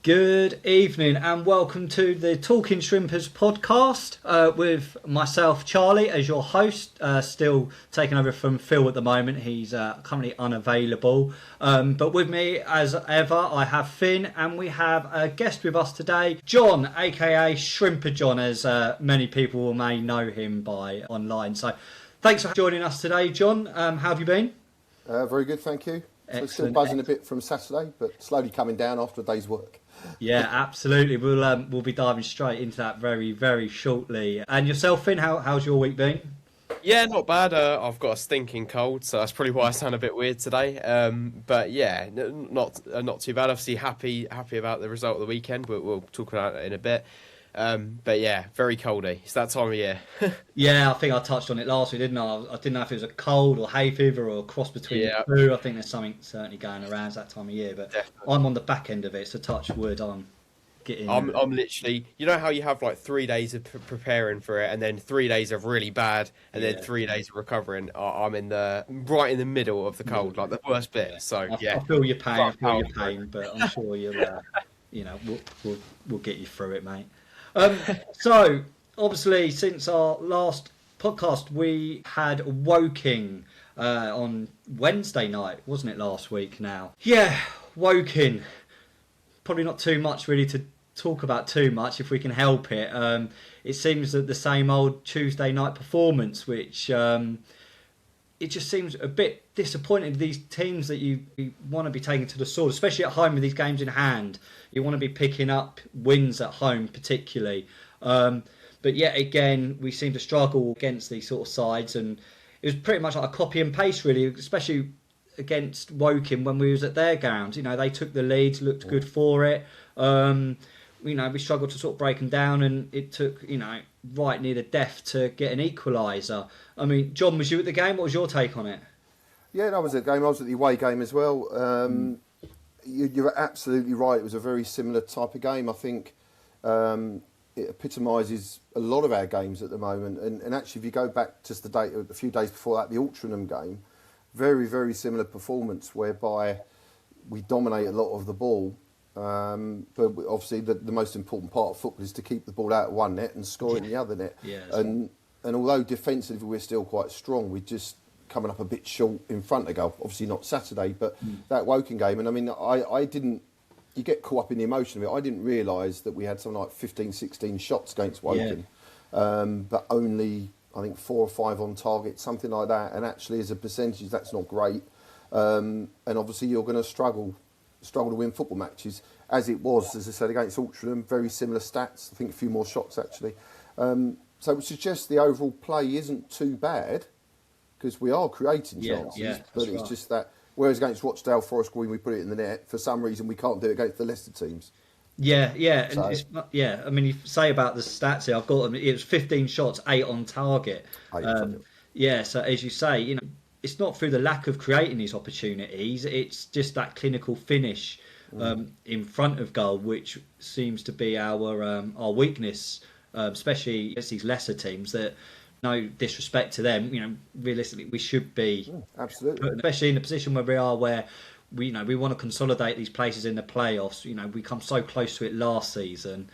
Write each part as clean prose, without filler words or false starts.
Good evening and welcome to the Talking Shrimpers podcast with myself, Charlie, as your host, still taking over from Phil at the moment. He's currently unavailable. But with me, as ever, I have Finn and we have a guest with us today, Jon, aka Shrimper Jon, as many people may know him by online. So thanks for joining us today, Jon. How have you been? Very good, thank you. So still buzzing a bit from Saturday, but slowly coming down after a day's work. Yeah, absolutely. We'll be diving straight into that very, very shortly. And yourself, Finn, how's your week been? Yeah, not bad. I've got a stinking cold, so that's probably why I sound a bit weird today. But yeah, not too bad. Obviously, happy about the result of the weekend, but we'll talk about it in a bit. But yeah, very coldy. It's that time of year. Yeah, I think I touched on it last week, didn't I? I didn't know if it was a cold or hay fever or a cross between the two. I think there's something certainly going around that time of year, but definitely. I'm on the back end of it, so touch wood. I'm literally, you know how you have like 3 days of preparing for it, and then 3 days of really bad, and then 3 days of recovering. I'm right in the middle of the cold, like the worst bit. Yeah. So I feel your pain, but I'm sure you'll, we'll get you through it, mate. So, obviously, since our last podcast, we had Woking on Wednesday night, wasn't it, last week now? Yeah, Woking. Probably not too much, really, to talk about too much, if we can help it. It seems that the same old Tuesday night performance, which it just seems a bit disappointing. These teams that you want to be taking to the sword, especially at home with these games in hand. You want to be picking up wins at home, particularly. But yet again, we seem to struggle against these sort of sides, and it was pretty much like a copy and paste, really, especially against Woking when we was at their ground. You know, they took the leads, looked good for it. We struggled to sort of break them down, and it took, right near the death to get an equaliser. I mean, Jon, was you at the game? What was your take on it? Yeah, I was at the game. I was at the away game as well. You're absolutely right. It was a very similar type of game. I think it epitomises a lot of our games at the moment. And actually, if you go back just a few days before that, the Altrincham game, very, very similar performance whereby we dominate a lot of the ball. But obviously, the most important part of football is to keep the ball out of one net and score in the other net. Yeah, and although defensively we're still quite strong, we're just coming up a bit short in front of goal. Obviously not Saturday, but that Woking game. And I mean, I didn't. You get caught up in the emotion of it. I didn't realise that we had something like 15, 16 shots against Woking, but only I think 4 or 5 on target, something like that. And actually, as a percentage, that's not great. And obviously, you're going to struggle to win football matches, as it was, as I said, against Altrincham. Very similar stats. I think a few more shots actually. So it would suggest the overall play isn't too bad, because we are creating chances, but it's just that, whereas against Rochdale, Forest Green, we put it in the net, for some reason we can't do it against the Leicester teams. Yeah. So. And it's not, I mean, you say about the stats here, I've got them, it was 15 shots, 8 on target. So as you say, it's not through the lack of creating these opportunities, it's just that clinical finish in front of goal, which seems to be our weakness, especially against these lesser teams that, no disrespect to them, realistically we should be absolutely, especially in the position where we are, where we want to consolidate these places in the playoffs. We come so close to it last season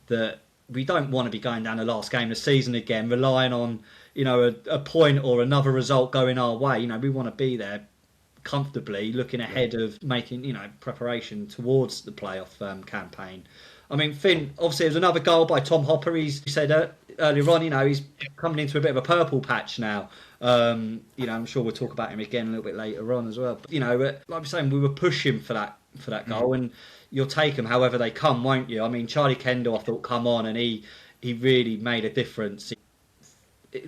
that we don't want to be going down the last game of the season again, relying on a point or another result going our way. We want to be there comfortably, looking ahead of making preparation towards the playoff campaign. I mean, Finn, obviously there's another goal by Tom Hopper. He said earlier on, he's coming into a bit of a purple patch now. I'm sure we'll talk about him again a little bit later on as well. But, like we're saying, we were pushing for that goal, and you'll take them however they come, won't you? I mean, Charlie Kendall, I thought, come on, and he really made a difference.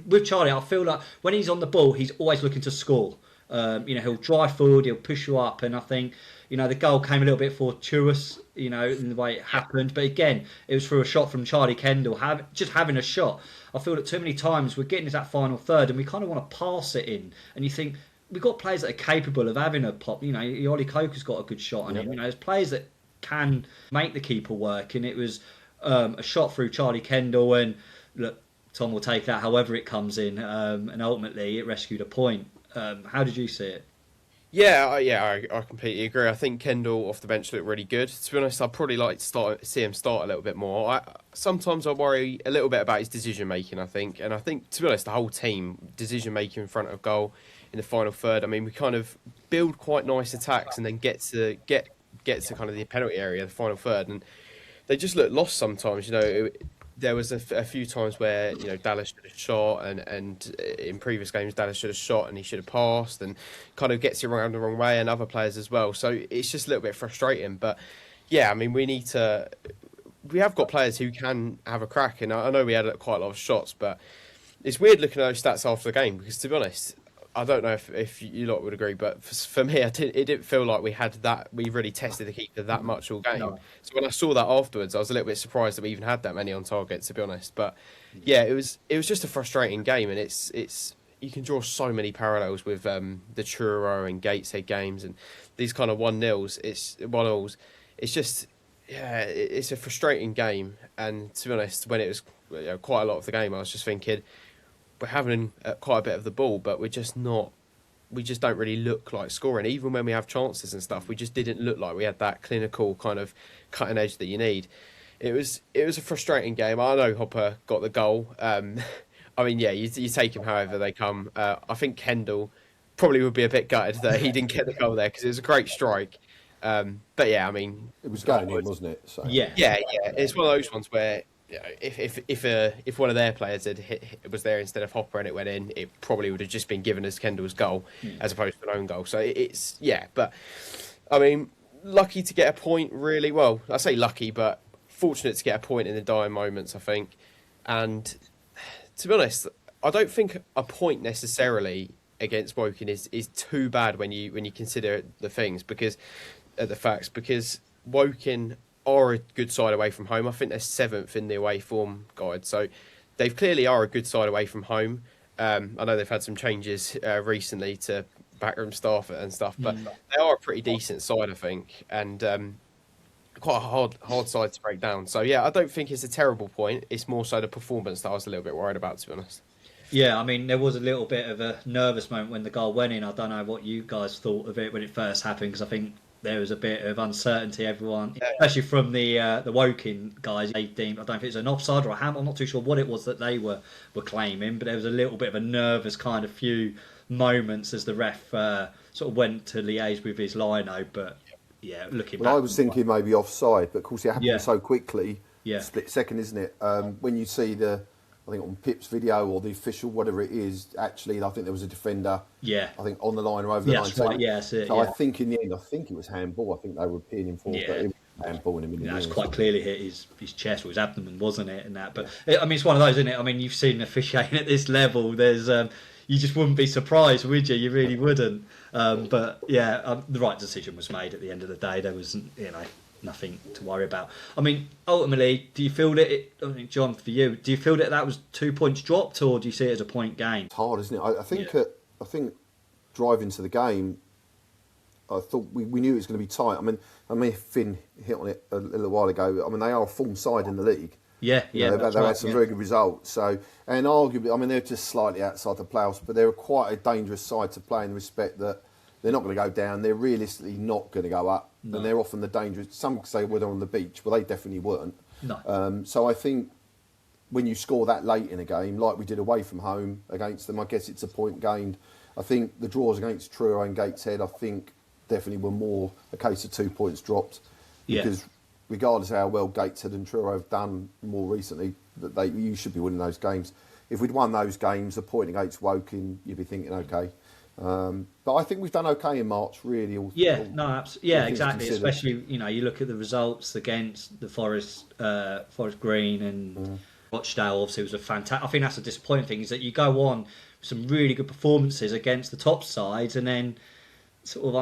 With Charlie, I feel like when he's on the ball, he's always looking to score. He'll drive forward, he'll push you up, and I think, the goal came a little bit fortuitous, in the way it happened. But again, it was through a shot from Charlie Kendall, just having a shot. I feel that too many times we're getting to that final third and we kind of want to pass it in. And you think, we've got players that are capable of having a pop. Ollie Coker's got a good shot on him. There's players that can make the keeper work. And it was a shot through Charlie Kendall, and look, Tom will take that however it comes in. And ultimately, it rescued a point. How did you see it? I completely agree. I think Kendall off the bench looked really good. To be honest, I'd probably like to see him start a little bit more. Sometimes I worry a little bit about his decision making. I think, to be honest, the whole team decision making in front of goal in the final third. I mean, we kind of build quite nice attacks and then get to kind of the penalty area, the final third, and they just look lost sometimes. There was a few times where Dallas should have shot, and in previous games Dallas should have shot and he should have passed, and kind of gets it around the wrong way, and other players as well. So it's just a little bit frustrating. But yeah, I mean, we have got players who can have a crack, and I know we had quite a lot of shots, but it's weird looking at those stats after the game because, to be honest, I don't know if you lot would agree, but for me, it didn't feel like we really tested the keeper that much all game. No. So when I saw that afterwards, I was a little bit surprised that we even had that many on target, to be honest. But yeah, it was just a frustrating game, and it's you can draw so many parallels with the Truro and Gateshead games and these kind of 1-0s. It's 1-0s. It's just it's a frustrating game, and to be honest, when it was quite a lot of the game, I was just thinking, we're having quite a bit of the ball, but we just don't really look like scoring. Even when we have chances and stuff, we just didn't look like we had that clinical kind of cutting edge that you need. It was a frustrating game. I know Hopper got the goal. I mean, yeah, you take him however they come. I think Kendall probably would be a bit gutted that he didn't get the goal there because it was a great strike. But yeah, I mean, it was going in, wasn't it? So. Yeah. It's one of those ones where, if one of their players was there instead of Hopper and it went in, it probably would have just been given as Kendall's goal as opposed to an own goal. So but I mean, lucky to get a point, really. Well, I say lucky, but fortunate to get a point in the dying moments, I think. And to be honest, I don't think a point necessarily against Woking is too bad when you consider the facts, because Woking are a good side away from home. I think they're 7th in the away form guide, so they clearly are a good side away from home. I know they've had some changes recently to backroom staff and stuff, but they are a pretty decent side, I think, and quite a hard side to break down. So yeah, I don't think it's a terrible point. It's more so the performance that I was a little bit worried about, to be honest. Yeah, I mean, there was a little bit of a nervous moment when the goal went in. I don't know what you guys thought of it when it first happened, because I think there was a bit of uncertainty, everyone, especially from the Woking guys. They deemed, I don't know if it was an offside or a hand, I'm not too sure what it was that they were claiming, but there was a little bit of a nervous kind of few moments as the ref sort of went to liaise with his lino. But yeah, looking back, I was thinking maybe offside, but of course it happened so quickly, split second, isn't it? When you see I think on Pip's video or the official, whatever it is, actually, I think there was a defender. Yeah. I think on the line or over the line. That's right. Yeah, that's it. So I think in the end, I think it was handball. I think they were appealing him for, but it was handball in a minute. That's quite clearly hit his chest or his abdomen, wasn't it? And that, but I mean, it's one of those, isn't it? I mean, you've seen officiating at this level. There's you just wouldn't be surprised, would you? You really wouldn't. But yeah, the right decision was made at the end of the day. There was, nothing to worry about. I mean, ultimately, do you feel that I mean, John, for you, do you feel that was 2 points dropped, or do you see it as a point gain? It's hard, isn't it? I think driving to the game, I thought we knew it was going to be tight. I mean, Finn hit on it a little while ago. I mean, they are a form side in the league. Yeah. They've had some very good results. So, and arguably, I mean, they're just slightly outside the playoffs, but they're quite a dangerous side to play in the respect that they're not going to go down. They're realistically not going to go up. No. And they're often the dangerous. Some say they're on the beach. Well, they definitely weren't. No. So I think when you score that late in a game, like we did away from home against them, I guess it's a point gained. I think the draws against Truro and Gateshead, I think, definitely were more a case of 2 points dropped. Because regardless of how well Gateshead and Truro have done more recently, you should be winning those games. If we'd won those games, a point against Woking, you'd be thinking, okay. But I think we've done okay in March, really. Exactly. Especially, you look at the results against the Forest Green and Rochdale. Obviously, was a fantastic. I think that's a disappointing thing, is that you go on some really good performances against the top sides, and then sort of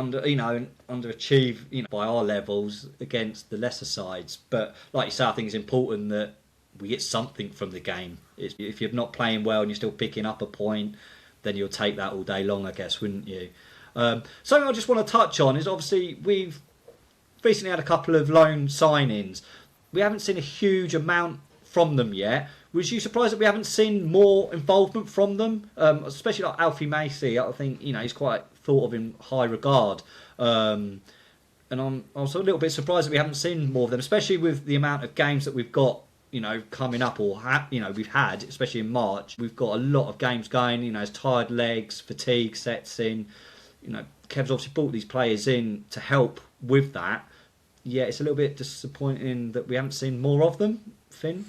underachieve, by our levels against the lesser sides. But like you say, I think it's important that we get something from the game. If you're not playing well and you're still picking up a point, then you'll take that all day long, I guess, wouldn't you? Something I just want to touch on is, obviously, we've recently had a couple of loan signings. We haven't seen a huge amount from them yet. Was you surprised that we haven't seen more involvement from them? Especially like Alfie Macy. I think, he's quite thought of in high regard. And I was a little bit surprised that we haven't seen more of them, especially with the amount of games that we've got, coming up, or we've had, especially in March. We've got a lot of games going. As tired legs, fatigue sets in. Kev's obviously brought these players in to help with that. Yeah, it's a little bit disappointing that we haven't seen more of them, Finn.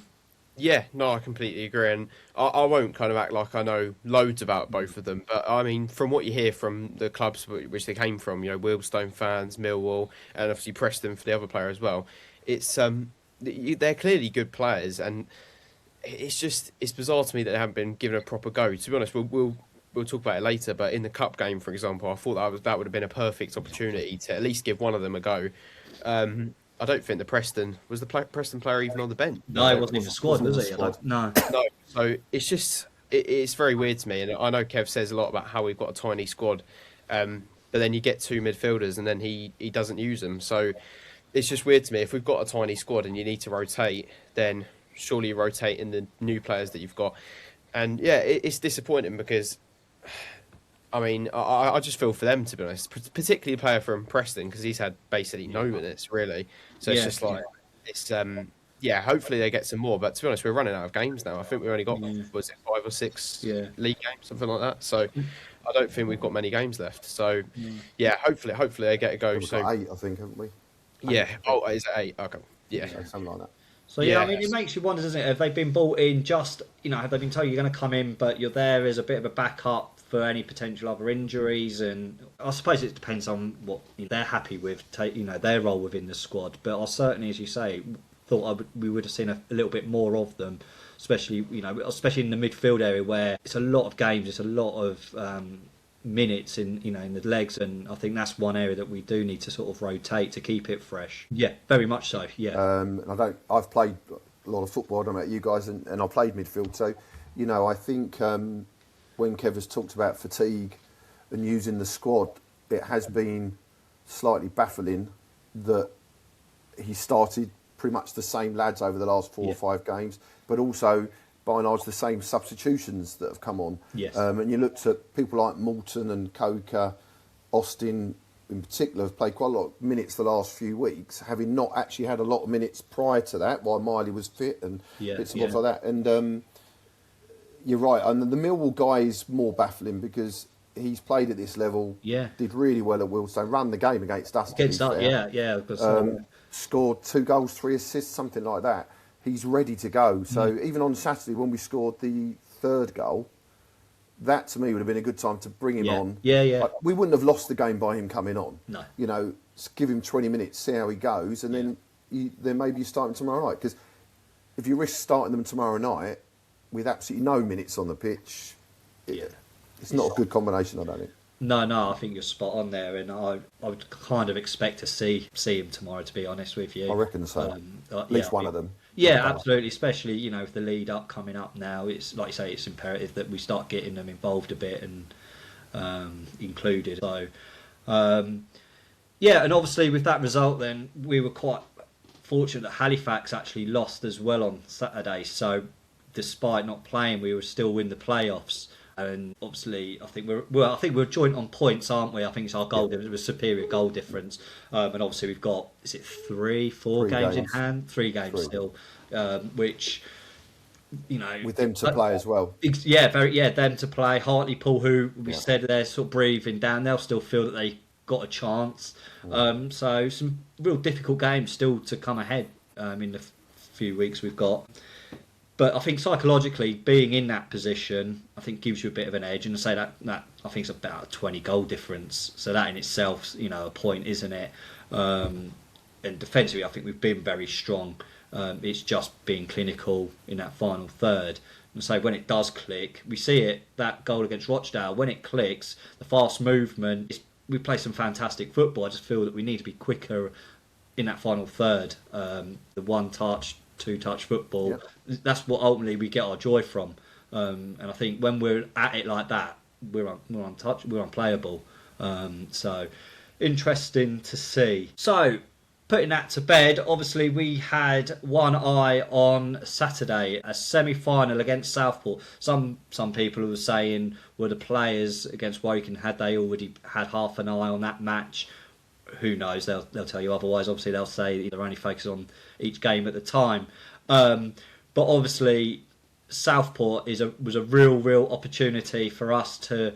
Yeah, no, I completely agree, and I won't kind of act like I know loads about both of them, but I mean, from what you hear from the clubs which they came from, Wealdstone fans, Millwall, and obviously Preston for the other player as well, it's they're clearly good players, and it's bizarre to me that they haven't been given a proper go. To be honest, we'll talk about it later, but in the cup game, for example, I thought that would have been a perfect opportunity to at least give one of them a go. I don't think Preston player even on the bench. No, he wasn't in the squad, was he? No. No. So it's just it's very weird to me, and I know Kev says a lot about how we've got a tiny squad, but then you get two midfielders, and then he doesn't use them. So it's just weird to me. If we've got a tiny squad and you need to rotate, then surely you rotate in the new players that you've got. And yeah, it's disappointing because, I mean, I just feel for them, to be honest, particularly a player from Preston, because he's had basically no minutes, really. So it's just like, it's, hopefully they get some more. But to be honest, we're running out of games now. I think we've only got, was it 5 or 6 league games, something like that. So I don't think we've got many games left. So, hopefully they get a go. We've got 8, I think, haven't we? Yeah. Oh, is it 8? Okay. Yeah. Something like that. So I mean, it makes you wonder, doesn't it? Have they been brought in just, have they been told you're going to come in, but you're there as a bit of a backup for any potential other injuries? And I suppose it depends on what they're happy with, their role within the squad. But I certainly, as you say, thought we would have seen a little bit more of them, especially in the midfield area where it's a lot of games, it's a lot of minutes in the legs, and I think that's one area that we do need to sort of rotate to keep it fresh. Yeah, very much so. Yeah. I've played a lot of football. I don't know about you guys, and I played midfield. So, I think when Kev has talked about fatigue and using the squad, it has been slightly baffling that he started pretty much the same lads over the last 4 or 5 games, but also by and large the same substitutions that have come on. Yes. And you looked at people like Moulton and Coker, Austin in particular have played quite a lot of minutes the last few weeks, having not actually had a lot of minutes prior to that while Miley was fit and bits and bobs like that. And you're right, and the Millwall guy is more baffling because he's played at this level, did really well at Wealdstone, ran the game against us. Scored 2 goals, 3 assists, something like that. He's ready to go. So even on Saturday when we scored the 3rd goal, that to me would have been a good time to bring him on. Like, we wouldn't have lost the game by him coming on. No. Give him 20 minutes, see how he goes, and then maybe you start him tomorrow night. Because if you risk starting them tomorrow night with absolutely no minutes on the pitch, it's not a good combination, I don't think. No, I think you're spot on there, and I would kind of expect to see him tomorrow, to be honest with you. I reckon so. At least one of them. Yeah, absolutely. Especially, with the lead up coming up now, it's like you say, it's imperative that we start getting them involved a bit and included. So, and obviously with that result, then we were quite fortunate that Halifax actually lost as well on Saturday. So, despite not playing, we were still in the playoffs. And obviously, I think we're joint on points, aren't we? I think it's our goal difference. It was superior goal difference, and obviously we've got 4 games in hand, 3 games still, which with them to play as well. Them to play. Hartlepool, who we said they're sort of breathing down, they'll still feel that they got a chance. So some real difficult games still to come ahead in the few weeks we've got. But I think psychologically, being in that position, I think gives you a bit of an edge. And I say that I think it's about a 20 goal difference. So that in itself, a point, isn't it? And defensively, I think we've been very strong. It's just being clinical in that final third. And so when it does click, we see it, that goal against Rochdale, when it clicks, the fast movement, we play some fantastic football. I just feel that we need to be quicker in that final third. The one-touch, 2-touch football, that's what ultimately we get our joy from. And I think when we're at it like that, we're untouched, we're unplayable. So interesting to see. So putting that to bed, obviously we had one eye on Saturday, a semi-final against Southport. Some people were saying, were the players against Woking, had they already had half an eye on that match? Who knows? They'll tell you otherwise. Obviously, they'll say they're only focused on each game at the time. But obviously, Southport was a real opportunity for us to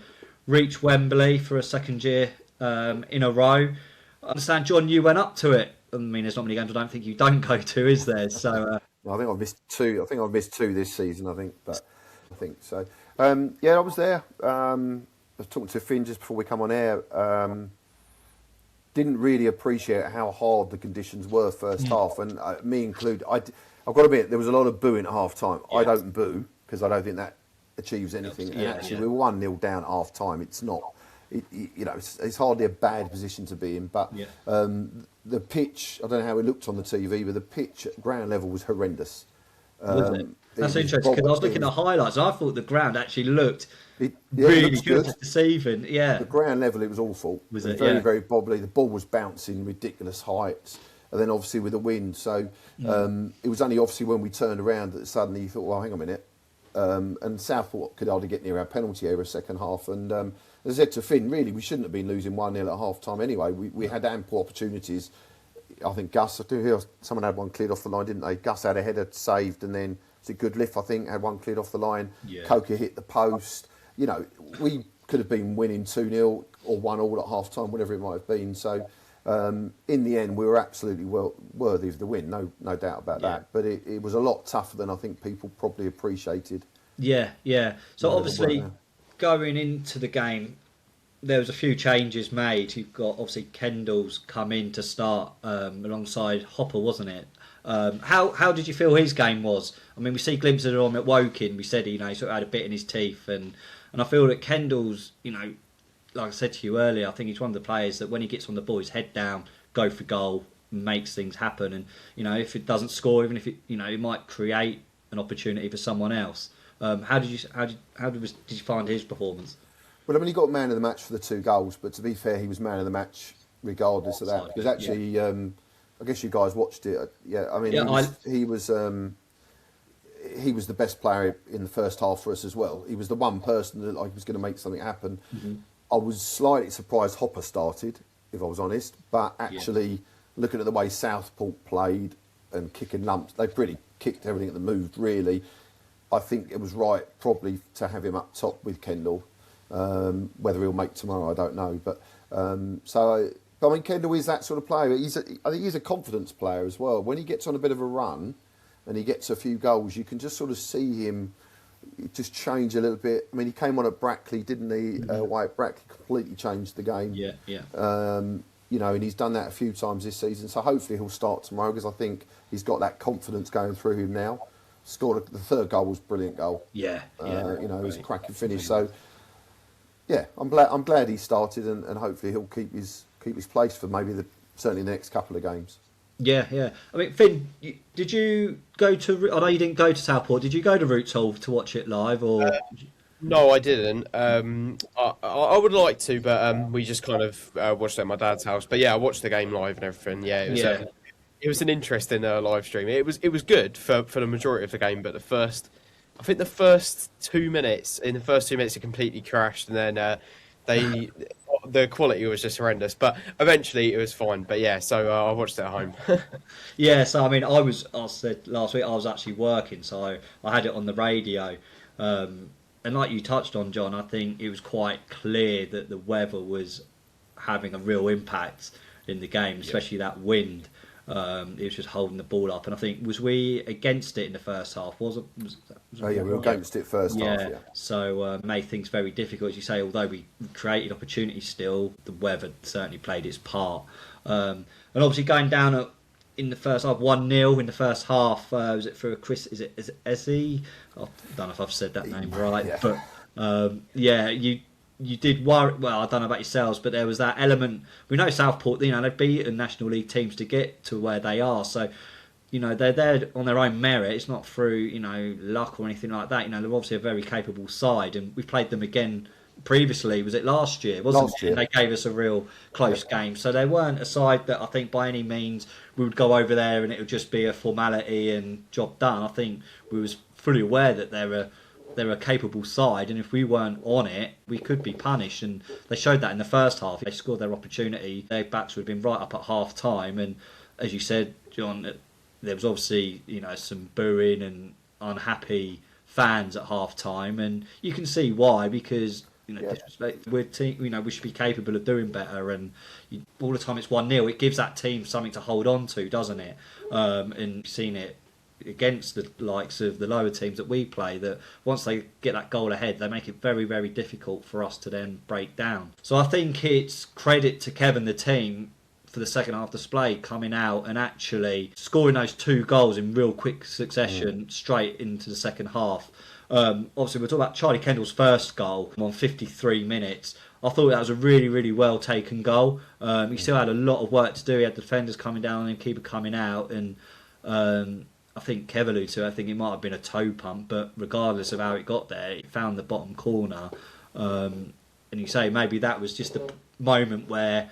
reach Wembley for a second year in a row. I understand, John, you went up to it. I mean, there's not many games I don't think you don't go to, is there? So I think I've missed two. I think I've missed two this season. I think so. Yeah, I was there. I was talking to Finn just before we come on air. Didn't really appreciate how hard the conditions were first half, and me included. I've got to admit, there was a lot of booing at half time. Yeah. I don't boo because I don't think that achieves anything. And actually, we were 1-0 down at half time. It's not. It's hardly a bad position to be in, but the pitch, I don't know how it looked on the TV, but the pitch at ground level was horrendous. Was it? That's interesting, because I was looking at highlights and I thought the ground actually looked really good, deceiving. Yeah. The ground level, it was awful. Was it? Very, very bobbly. The ball was bouncing ridiculous heights, and then obviously with the wind. So it was only obviously when we turned around that suddenly you thought, well, hang on a minute. And Southport could hardly get near our penalty area second half. And as I said to Finn, really, we shouldn't have been losing 1-0 at half time anyway. We had ample opportunities. I think Gus, someone had one cleared off the line, didn't they? Gus had a header saved, and then it's a good lift, I think, had one cleared off the line. Yeah. Coker hit the post. You know, we could have been winning 2-0 or 1-1 at half time, whatever it might have been. So in the end, we were absolutely worthy of the win, no doubt about that. But it was a lot tougher than I think people probably appreciated. Yeah. So obviously, going into the game, there was a few changes made. You've got, obviously, Kendall's come in to start alongside Hopper, wasn't it? How did you feel his game was? I mean, we see glimpses of him at Woking. We said he sort of had a bit in his teeth, and I feel that Kendall's, like I said to you earlier, I think he's one of the players that when he gets on the ball, his head down, go for goal, makes things happen, and if it doesn't score, even if it might create an opportunity for someone else. How did you find his performance? Well, I mean, he got man of the match for the 2 goals, but to be fair, he was man of the match regardless of that. Because actually, I guess you guys watched it. Yeah, I mean, he was the best player in the first half for us as well. He was the one person that was going to make something happen. Mm-hmm. I was slightly surprised Hopper started, if I was honest. But actually, looking at the way Southport played and kicking lumps, they pretty kicked everything that moved, really. I think it was right probably to have him up top with Kendall. Whether he'll make tomorrow, I don't know. But I mean, Kendall is that sort of player. I think he's a confidence player as well. When he gets on a bit of a run and he gets a few goals, you can just sort of see him just change a little bit. I mean, he came on at Brackley, didn't he? White Brackley completely changed the game. Yeah. And he's done that a few times this season. So hopefully he'll start tomorrow because I think he's got that confidence going through him now. Scored the 3rd goal was a brilliant goal. Yeah. It was a cracking finish. So yeah, I'm glad he started, and hopefully he'll keep his place for maybe certainly the next couple of games. Yeah. I mean, Finn, did you go to? I know you didn't go to Southport. Did you go to Roots Hall to watch it live, or? No, I didn't. I would like to, but we just kind of watched it at my dad's house. But yeah, I watched the game live and everything. Yeah, it was an interesting live stream. It was good for the majority of the game, but the first 2 minutes, it completely crashed, and then the quality was just horrendous. But eventually it was fine. But yeah, so I watched it at home. Yeah, so I mean, I said last week I was actually working, so I had it on the radio. And like you touched on, John, I think it was quite clear that the weather was having a real impact in the game, especially that wind. It was just holding the ball up, and I think was we against it in the first half? Was we were against it first half. Yeah. So made things very difficult, as you say. Although we created opportunities, still the weather certainly played its part. And obviously going down in the first half, 1-0 in the first half. Was it for Chris? Is it Ezzy? I don't know if I've said that name right, but you did worry. Well, I don't know about yourselves, but there was that element. We know Southport, they've beaten National League teams to get to where they are. So, they're there on their own merit. It's not through, luck or anything like that. They're obviously a very capable side, and we've played them again previously, was it last year, wasn't Last it? year. And they gave us a real close game. So they weren't a side that I think by any means we would go over there and it would just be a formality and job done. I think we was fully aware that they're a capable side, and if we weren't on it, we could be punished. And they showed that in the first half. They scored their opportunity. Their backs would have been right up at half time. And as you said, John, there was obviously some booing and unhappy fans at half time, and you can see why, because we're team, we should be capable of doing better, and all the time it's 1-0, it gives that team something to hold on to, doesn't it? And you've seen it against the likes of the lower teams that we play, that once they get that goal ahead, they make it very, very difficult for us to then break down. So I think it's credit to Kevin, the team, for the second half display, coming out and actually scoring those 2 goals in real quick succession straight into the second half. Obviously, we're talking about Charlie Kendall's first goal on 53 minutes. I thought that was a really, really well taken goal. He still had a lot of work to do. He had defenders coming down and keeper coming out, and I think Kev alluded to it, I think it might have been a toe pump, but regardless of how it got there, it found the bottom corner. And you say maybe that was just the moment where,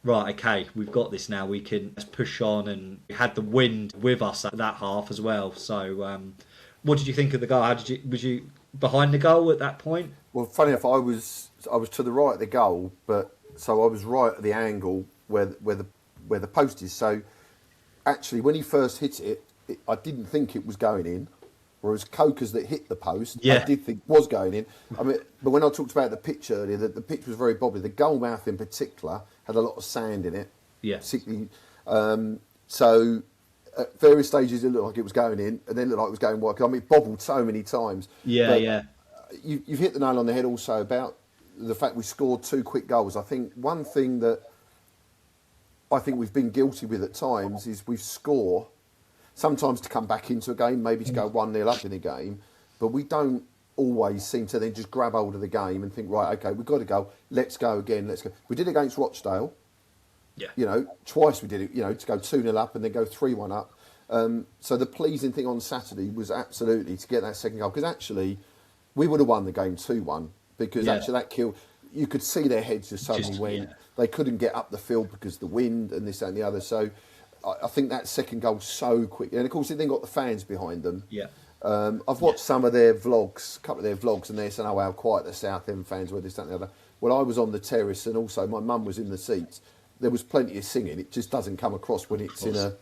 right, okay, we've got this now, we can push on, and we had the wind with us at that half as well. So what did you think of the goal? Was you behind the goal at that point? Well, funny enough, I was to the right of the goal, but so I was right at the angle where the post is. So actually, when he first hit it, I didn't think it was going in, whereas Coker's that hit the post, I did think was going in. I mean, but when I talked about the pitch earlier, the pitch was very bobbly. The goal mouth in particular had a lot of sand in it. Yeah. Particularly, so at various stages it looked like it was going in, and then it looked like it was going wide. I mean, it bobbled so many times. Yeah. You've hit the nail on the head also about the fact we scored 2 quick goals. I think one thing that I think we've been guilty with at times is we score sometimes to come back into a game, maybe to go 1-0 up in a game, but we don't always seem to then just grab hold of the game and think, right, okay, we've got to go, let's go again, let's go. We did it against Rochdale. Yeah. Twice we did it, to go 2-0 up and then go 3-1 up. So the pleasing thing on Saturday was absolutely to get that second goal, because actually we would have won the game 2-1, because actually that killed. You could see their heads just suddenly went. They couldn't get up the field because of the wind and this, that and the other. So I think that second goal so quick, and of course it then got the fans behind them. Yeah. I've watched some of their vlogs, a couple of their vlogs, and they're saying, "Oh, how quiet the Southend fans were, this, that, and the other." Well, I was on the terrace, and also my mum was in the seats. There was plenty of singing. It just doesn't come across when it's in a,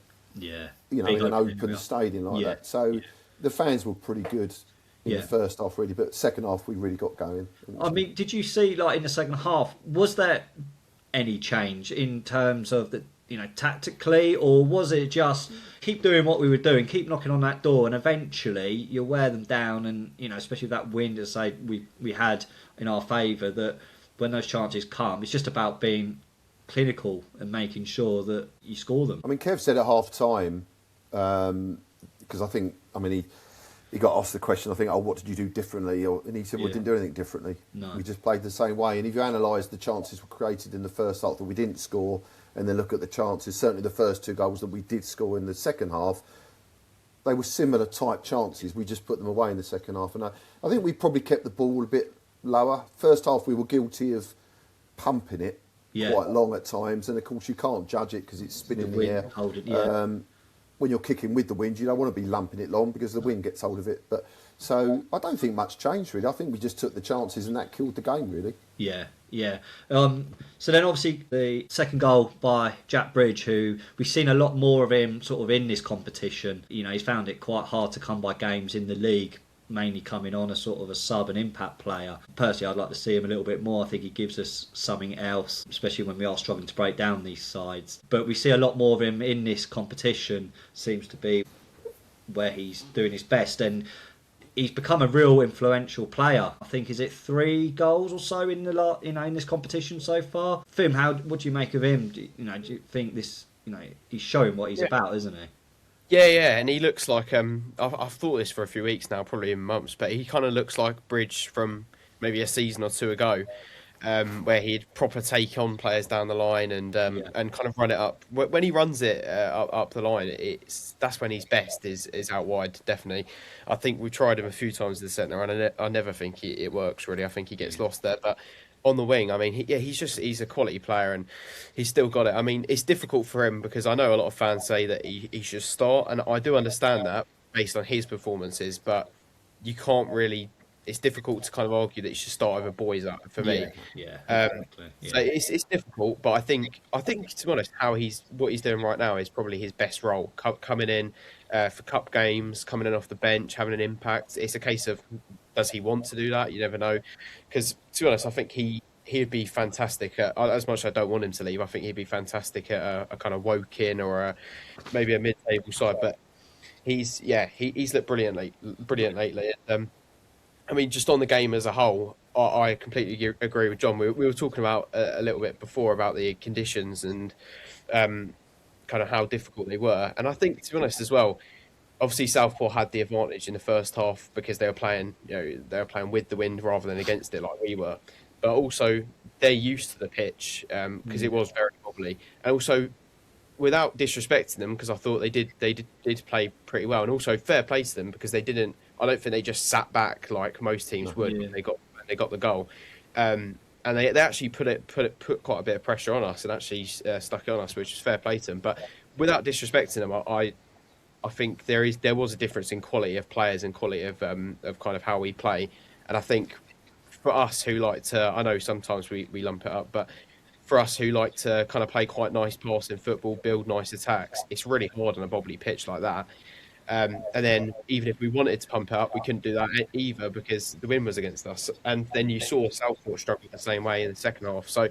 in an open stadium like that. So the fans were pretty good in the first half, really, but second half we really got going. I mean, did you see, like, in the second half, was there any change in terms of the, tactically, or was it just keep doing what we were doing, keep knocking on that door, and eventually you'll wear them down? And especially with that wind, as I say, we had in our favour, that when those chances come, it's just about being clinical and making sure that you score them. I mean, Kev said at half time, because I think, he got asked the question, I think, what did you do differently? And he said, we didn't do anything differently. No. We just played the same way. And if you analyse the chances were created in the first half that we didn't score, and then look at the chances, certainly the first 2 goals that we did score in the second half, they were similar type chances. We just put them away in the second half. And I think we probably kept the ball a bit lower. First half, we were guilty of pumping it quite long at times. And, of course, you can't judge it because it's spinning in the air. Hold it, when you're kicking with the wind, you don't want to be lumping it long because the wind gets hold of it. But so I don't think much changed, really. I think we just took the chances and that killed the game, really. Yeah. So then obviously the second goal by Jack Bridge, who we've seen a lot more of him sort of in this competition. He's found it quite hard to come by games in the league, mainly coming on as sort of a sub and impact player. Personally, I'd like to see him a little bit more. I think he gives us something else, especially when we are struggling to break down these sides. But we see a lot more of him in this competition, seems to be where he's doing his best, and he's become a real influential player. I think, is it 3 goals or so in the in this competition so far? Fim, what do you make of him? Do you think this, he's showing what he's about, isn't he? Yeah, and he looks like I've thought this for a few weeks now, probably in months, but he kind of looks like Bridge from maybe a season or 2 ago. where he'd proper take on players down the line and kind of run it up. When he runs it up the line, that's when he's best. Is out wide, definitely. I think we tried him a few times in the centre, and I never think it works really. I think he gets lost there, but on the wing, I mean, he's a quality player, and he's still got it. I mean, it's difficult for him because I know a lot of fans say that he should start, and I do understand that based on his performances, but you can't really. It's difficult to kind of argue that he should start over Boys up for me. Exactly. So it's difficult, but I think to be honest, what he's doing right now is probably his best role. Coming in for cup games, coming in off the bench, having an impact. It's a case of does he want to do that? You never know. Because to be honest, I think he'd be fantastic at, as much as I don't want him to leave. I think he'd be fantastic at a kind of Woking or maybe a mid-table side. But he's looked brilliant lately. I mean, just on the game as a whole, I completely agree with John. We were talking about a little bit before about the conditions and kind of how difficult they were. And I think, to be honest as well, obviously Southport had the advantage in the first half because they were playing with the wind rather than against it like we were. But also they're used to the pitch because it was very wobbly. And also, without disrespecting them, because I thought they did play pretty well, and also fair play to them because they didn't. I don't think they just sat back like most teams would when they got the goal, and they actually put quite a bit of pressure on us and actually stuck it on us, which is fair play to them. But without disrespecting them, I think there was a difference in quality of players and quality of kind of how we play, and I think for us who like to, I know sometimes we lump it up, but for us who like to kind of play quite nice passing football, build nice attacks, it's really hard on a bobbly pitch like that. And then even if we wanted to pump it up, we couldn't do that either because the wind was against us. And then you saw Southport struggle the same way in the second half. So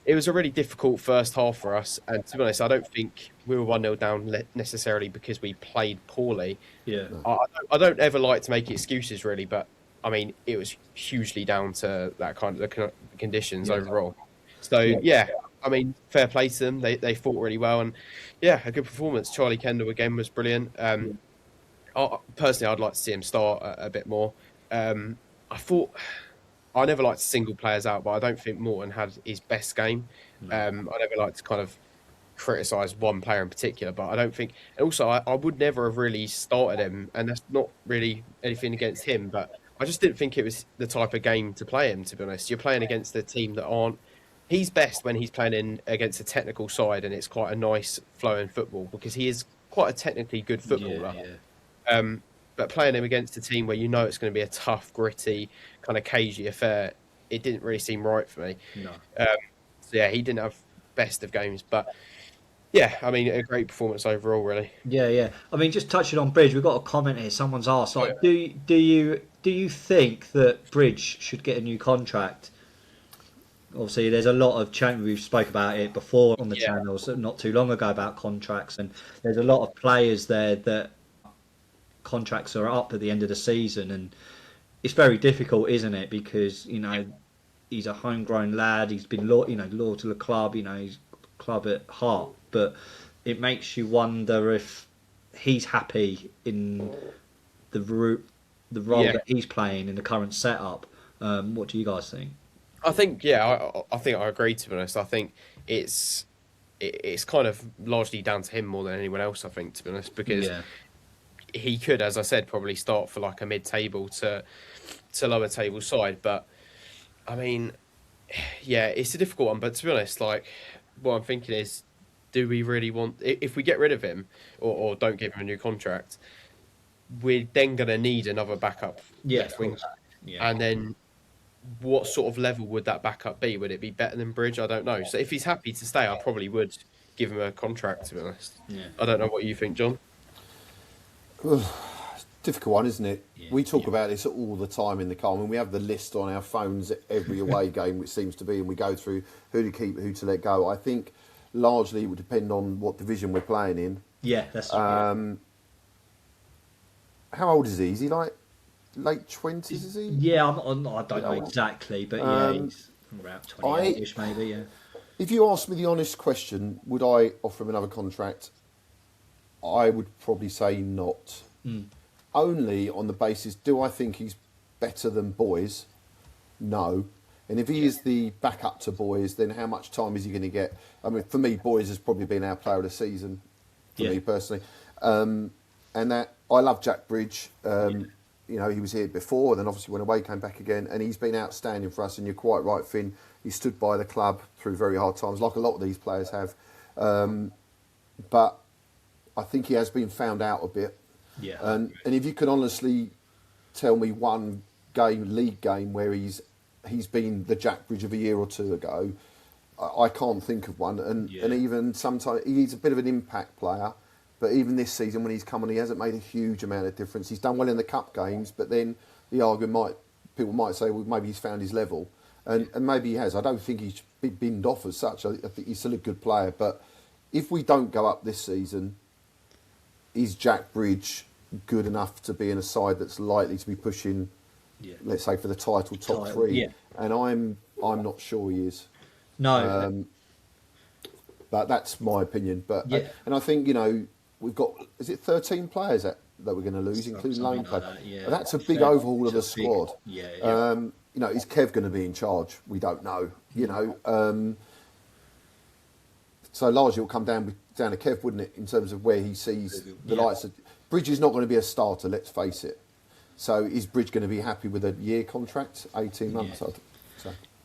it was a really difficult first half for us. And to be honest, I don't think we were 1-0 down necessarily because we played poorly. Yeah. I don't ever like to make excuses really, but I mean, it was hugely down to that kind of the conditions overall. So yeah, I mean, fair play to them. They fought really well, and yeah, a good performance. Charlie Kendall again was brilliant. Personally, I'd like to see him start a bit more. I thought I never like to single players out, but I don't think Morton had his best game. I never like to kind of criticise one player in particular, but I don't think. And also, I would never have really started him, and that's not really anything against him, but I just didn't think it was the type of game to play him. To be honest, you're playing against a team that aren't. He's best when he's playing against a technical side, and it's quite a nice flowing football because he is quite a technically good footballer. But playing him against a team where you know it's going to be a tough, gritty, kind of cagey affair, it didn't really seem right for me. No. So yeah, he didn't have best of games, but yeah, I mean, a great performance overall, really. Yeah. I mean, just touching on Bridge, we've got a comment here. Someone's asked, like, do you think that Bridge should get a new contract? Obviously, there's a lot of chat. We've spoke about it before on the channels not too long ago about contracts, and there's a lot of players there that contracts are up at the end of the season, and it's very difficult, isn't it? Because he's a homegrown lad. He's been loyal to the club. He's club at heart, but it makes you wonder if he's happy in the role that he's playing in the current setup. What do you guys think? I think I think I agree, to be honest. I think it's kind of largely down to him more than anyone else, I think, to be honest, because he could, as I said, probably start for like a mid-table to lower table side, but I mean, yeah, it's a difficult one. But to be honest, like, what I'm thinking is, do we really want, if we get rid of him or don't give him a new contract, we're then going to need another backup left wing, and then what sort of level would that backup be? Would it be better than Bridge? I don't know. So if he's happy to stay, I probably would give him a contract, to be honest. I don't know what you think, John. Difficult one, isn't it? We talk about this all the time in the car. I mean, we have the list on our phones every away game, which seems to be, and we go through who to keep, who to let go. I think largely it would depend on what division we're playing in. Yeah, that's true. How old is he? Is he like late 20s, is he? Yeah, I don't know exactly, but he's about 28-ish maybe, yeah. If you ask me the honest question, would I offer him another contract? I would probably say not. Only on the basis, do I think he's better than Boys? No. And if he is the backup to Boyes, then how much time is he going to get? I mean, for me, Boyes has probably been our player of the season, for me personally. And that I love Jack Bridge. You know, he was here before, then obviously went away, came back again, and he's been outstanding for us. And you're quite right, Finn. He stood by the club through very hard times, like a lot of these players have. But I think he has been found out a bit. Yeah. And if you can honestly tell me one league game where he's been the Jack Bridge of a year or two ago, I can't think of one. And even sometimes he's a bit of an impact player. But even this season, when he's come on, he hasn't made a huge amount of difference. He's done well in the cup games, but then the argument people might say, well, maybe he's found his level. And maybe he has. I don't think he's been binned off as such. I think he's still a good player. But if we don't go up this season, is Jack Bridge good enough to be in a side that's likely to be pushing, let's say, for the top three? Yeah. And I'm not sure he is. No. But that's my opinion. But and I think, you know, we've got, is it 13 players that we're going to lose, including loan players? That's a big overhaul of the squad. You know, is Kev going to be in charge? We don't know. You know, so largely it will come down to Kev, wouldn't it, in terms of where he sees the lights. Bridge is not going to be a starter, let's face it. So is Bridge going to be happy with a year contract, 18 months?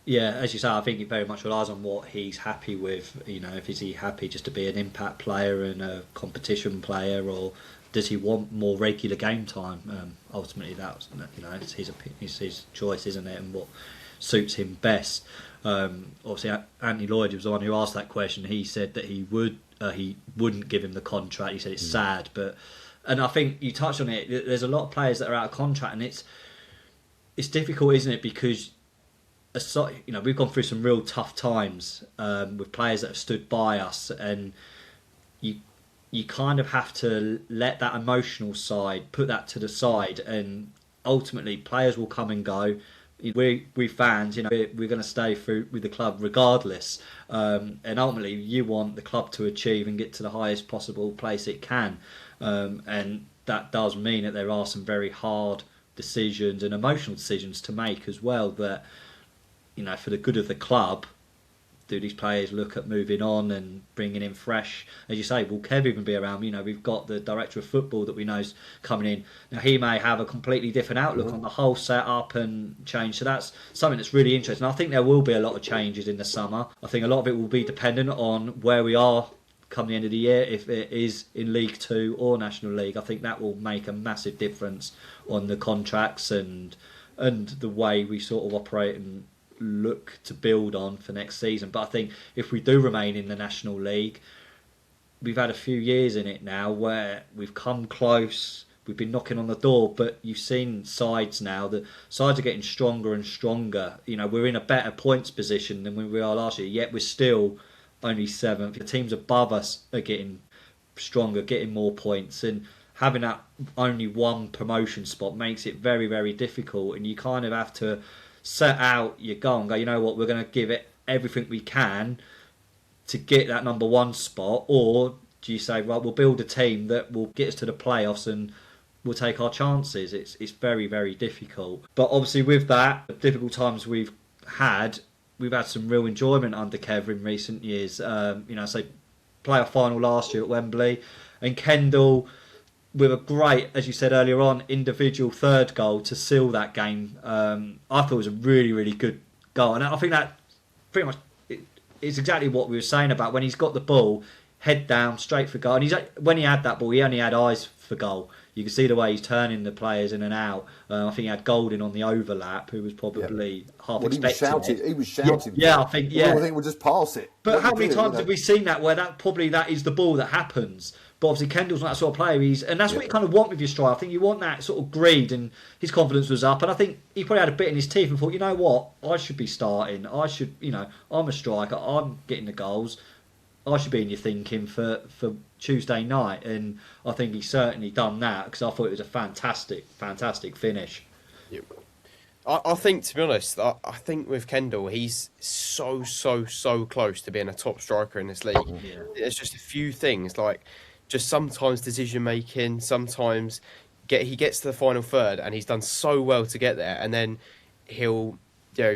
Yeah, as you say, I think it very much relies on what he's happy with. You know, is he happy just to be an impact player and a competition player, or does he want more regular game time? Ultimately, that's, you know, it's his choice, isn't it, and what suits him best. Obviously, Anthony Lloyd was the one who asked that question. He said that he wouldn't give him the contract. He said it's sad, and I think you touched on it. There's a lot of players that are out of contract, and it's difficult, isn't it? Because you know, we've gone through some real tough times with players that have stood by us, and you kind of have to let that emotional side, put that to the side, and ultimately players will come and go. We fans, you know, we're going to stay through with the club regardless, and ultimately you want the club to achieve and get to the highest possible place it can, and that does mean that there are some very hard decisions and emotional decisions to make as well, that, you know, for the good of the club, do these players look at moving on and bringing in fresh? As you say, will Kev even be around? You know, we've got the director of football that we know's coming in. Now, he may have a completely different outlook on the whole setup and change. So that's something that's really interesting. I think there will be a lot of changes in the summer. I think a lot of it will be dependent on where we are come the end of the year, if it is in League Two or National League. I think that will make a massive difference on the contracts and the way we sort of operate and look to build on for next season. But I think if we do remain in the National League, we've had a few years in it now where we've come close, we've been knocking on the door, but you've seen sides now, the sides are getting stronger and stronger. You know, we're in a better points position than we are last year, yet we're still only 7th. The teams above us are getting stronger, getting more points, and having that only one promotion spot makes it very, very difficult, and you kind of have to set out your goal and go, you know what, we're going to give it everything we can to get that number one spot, or do you say, right, we'll build a team that will get us to the playoffs and we'll take our chances? It's very, very difficult. But obviously with that, the difficult times we've had some real enjoyment under Kev in recent years. You know, so playoff final last year at Wembley, and Kendall with a great, as you said earlier on, individual third goal to seal that game. I thought it was a really, really good goal. And I think that pretty much is exactly what we were saying about when he's got the ball, head down, straight for goal. And when he had that ball, he only had eyes for goal. You can see the way he's turning the players in and out. I think he had Golding on the overlap, who was probably half expecting. He was shouting. Yeah, I think we'll just pass it. But how many times have we seen that where that is the ball that happens? But obviously Kendall's not that sort of player. And that's what you kind of want with your striker. I think you want that sort of greed, and his confidence was up. And I think he probably had a bit in his teeth and thought, you know what, I should be starting. I should, you know, I'm a striker. I'm getting the goals. I should be in your thinking for Tuesday night. And I think he's certainly done that, because I thought it was a fantastic, fantastic finish. Yeah. I think, to be honest, I think with Kendall, he's so close to being a top striker in this league. Yeah. There's just a few things, like just sometimes decision making, sometimes he gets to the final third and he's done so well to get there, and then he'll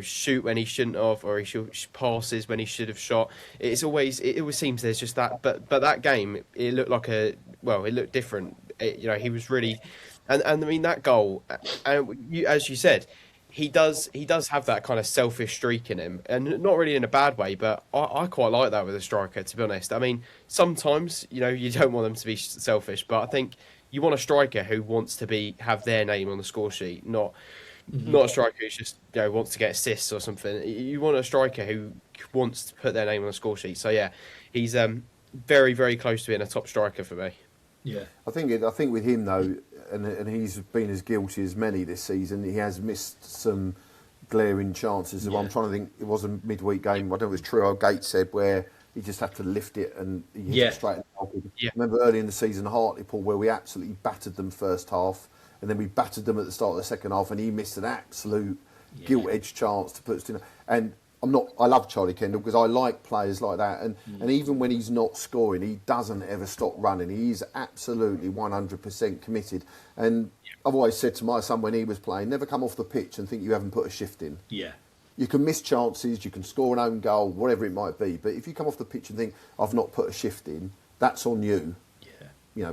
shoot when he shouldn't have, or he passes when he should have shot. It always seems there's just that. But that game, it looked like it looked different. He was really, and I mean that goal, and as you said, he does have that kind of selfish streak in him, and not really in a bad way. But I quite like that with a striker, to be honest. I mean, sometimes you don't want them to be selfish, but I think you want a striker who wants to have their name on the score sheet, not a striker who just wants to get assists or something. You want a striker who wants to put their name on the score sheet. So yeah, he's very, very close to being a top striker for me. Yeah, I think with him though, and he's been as guilty as many this season. He has missed some glaring chances. I'm trying to think. It was a midweek game. I don't know if it was True. Gates said where he just had to lift it and he hit it straight in the goal. Yeah. Remember early in the season, Hartlepool, where we absolutely battered them first half. And then we battered them at the start of the second half, and he missed an absolute gilt-edged chance to put us to. And I love Charlie Kendall because I like players like that. And even when he's not scoring, he doesn't ever stop running. He's absolutely 100% committed. And I've always said to my son when he was playing, never come off the pitch and think you haven't put a shift in. Yeah. You can miss chances, you can score an own goal, whatever it might be. But if you come off the pitch and think, I've not put a shift in, that's on you.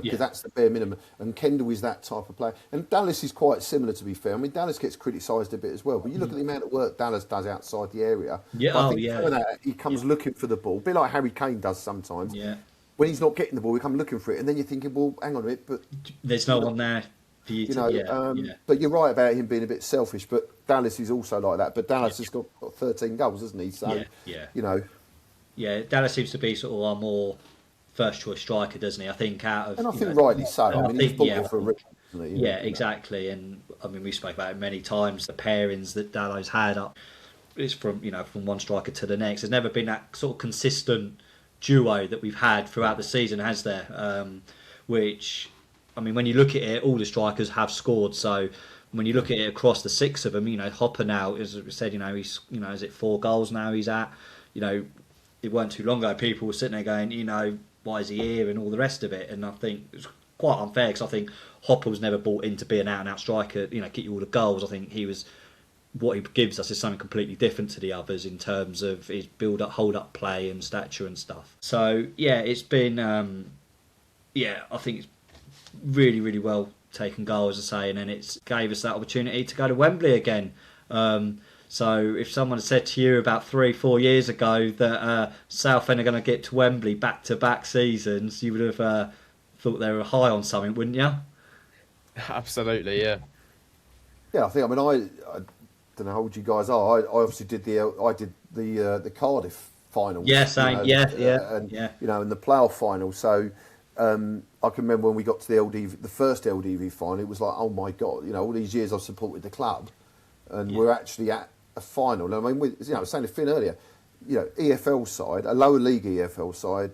Because that's the bare minimum. And Kendall is that type of player. And Dallas is quite similar, to be fair. I mean, Dallas gets criticised a bit as well. But you look at the amount of work Dallas does outside the area. Yeah, I think that, he comes looking for the ball. A bit like Harry Kane does sometimes. Yeah. When he's not getting the ball, he comes looking for it. And then you're thinking, well, hang on a minute. But there's no one there for you to... But you're right about him being a bit selfish. But Dallas is also like that. But Dallas has got 13 goals, hasn't he? So, Yeah, Dallas seems to be sort of our more... first choice striker, doesn't he? I think and I think rightly so. I mean, he's bought for a reason, isn't he? Exactly. And I mean, we spoke about it many times. The pairings that Dallo's had up is from one striker to the next. There's never been that sort of consistent duo that we've had throughout the season, has there? Which, I mean, when you look at it, all the strikers have scored. So when you look at it across the six of them, Hopper now, as we said, he's is it 4 goals now he's at? It weren't too long ago people were sitting there going, why is he here and all the rest of it. And I think it's quite unfair because I think Hopper was never brought in to be an out-and-out striker, get you all the goals. I think what he gives us is something completely different to the others in terms of his build-up, hold-up play and stature and stuff. So, it's been, I think it's really, really well taken goal, as I say, and then it gave us that opportunity to go to Wembley again. So if someone had said to you about 3-4 years ago that Southend are going to get to Wembley back-to-back seasons, you would have thought they were high on something, wouldn't you? Absolutely, yeah. Yeah, I don't know how old you guys are. I obviously did the Cardiff final. Yeah, same. And the playoff final. So I can remember when we got to the first LDV final, it was like, oh my God, all these years I've supported the club, and we're actually at a final. I mean, I was saying to Finn earlier, EFL side, a lower league EFL side,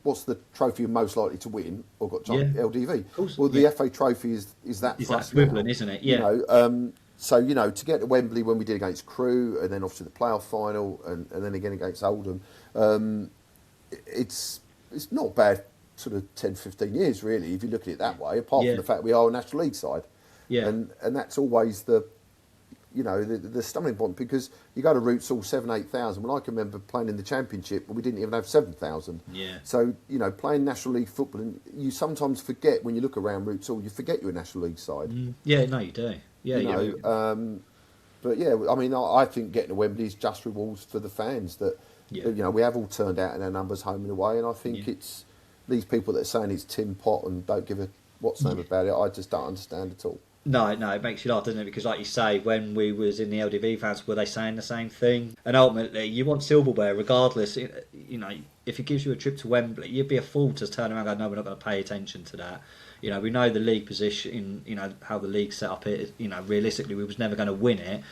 what's the trophy you're most likely to win or got LDV? Well, the FA trophy is that. Is that equivalent, isn't it? Yeah. So to get to Wembley when we did against Crewe, and then obviously the playoff final, and then again against Oldham, it's not bad. Sort of 10-15 years really, if you look at it that way. Apart from the fact we are a National League side, and that's always the stumbling point, because you go to Roots all 7,000-8,000. Well, I can remember playing in the Championship, but we didn't even have 7,000. Yeah. So playing National League football, and you sometimes forget when you look around Roots all, you forget you're a National League side. Yeah, no, you do. Yeah, but I mean, I think getting to Wembley is just rewards for the fans that we have all turned out in our numbers home and away, and I think it's these people that are saying it's Tim Pot and don't give a what's name about it. I just don't understand at all. No, it makes you laugh, doesn't it? Because like you say, when we was in the LDV fans, were they saying the same thing? And ultimately, you want silverware regardless. If it gives you a trip to Wembley, you'd be a fool to turn around and go, no, we're not going to pay attention to that. We know the league position, how the league set up it. Realistically, we was never going to win it,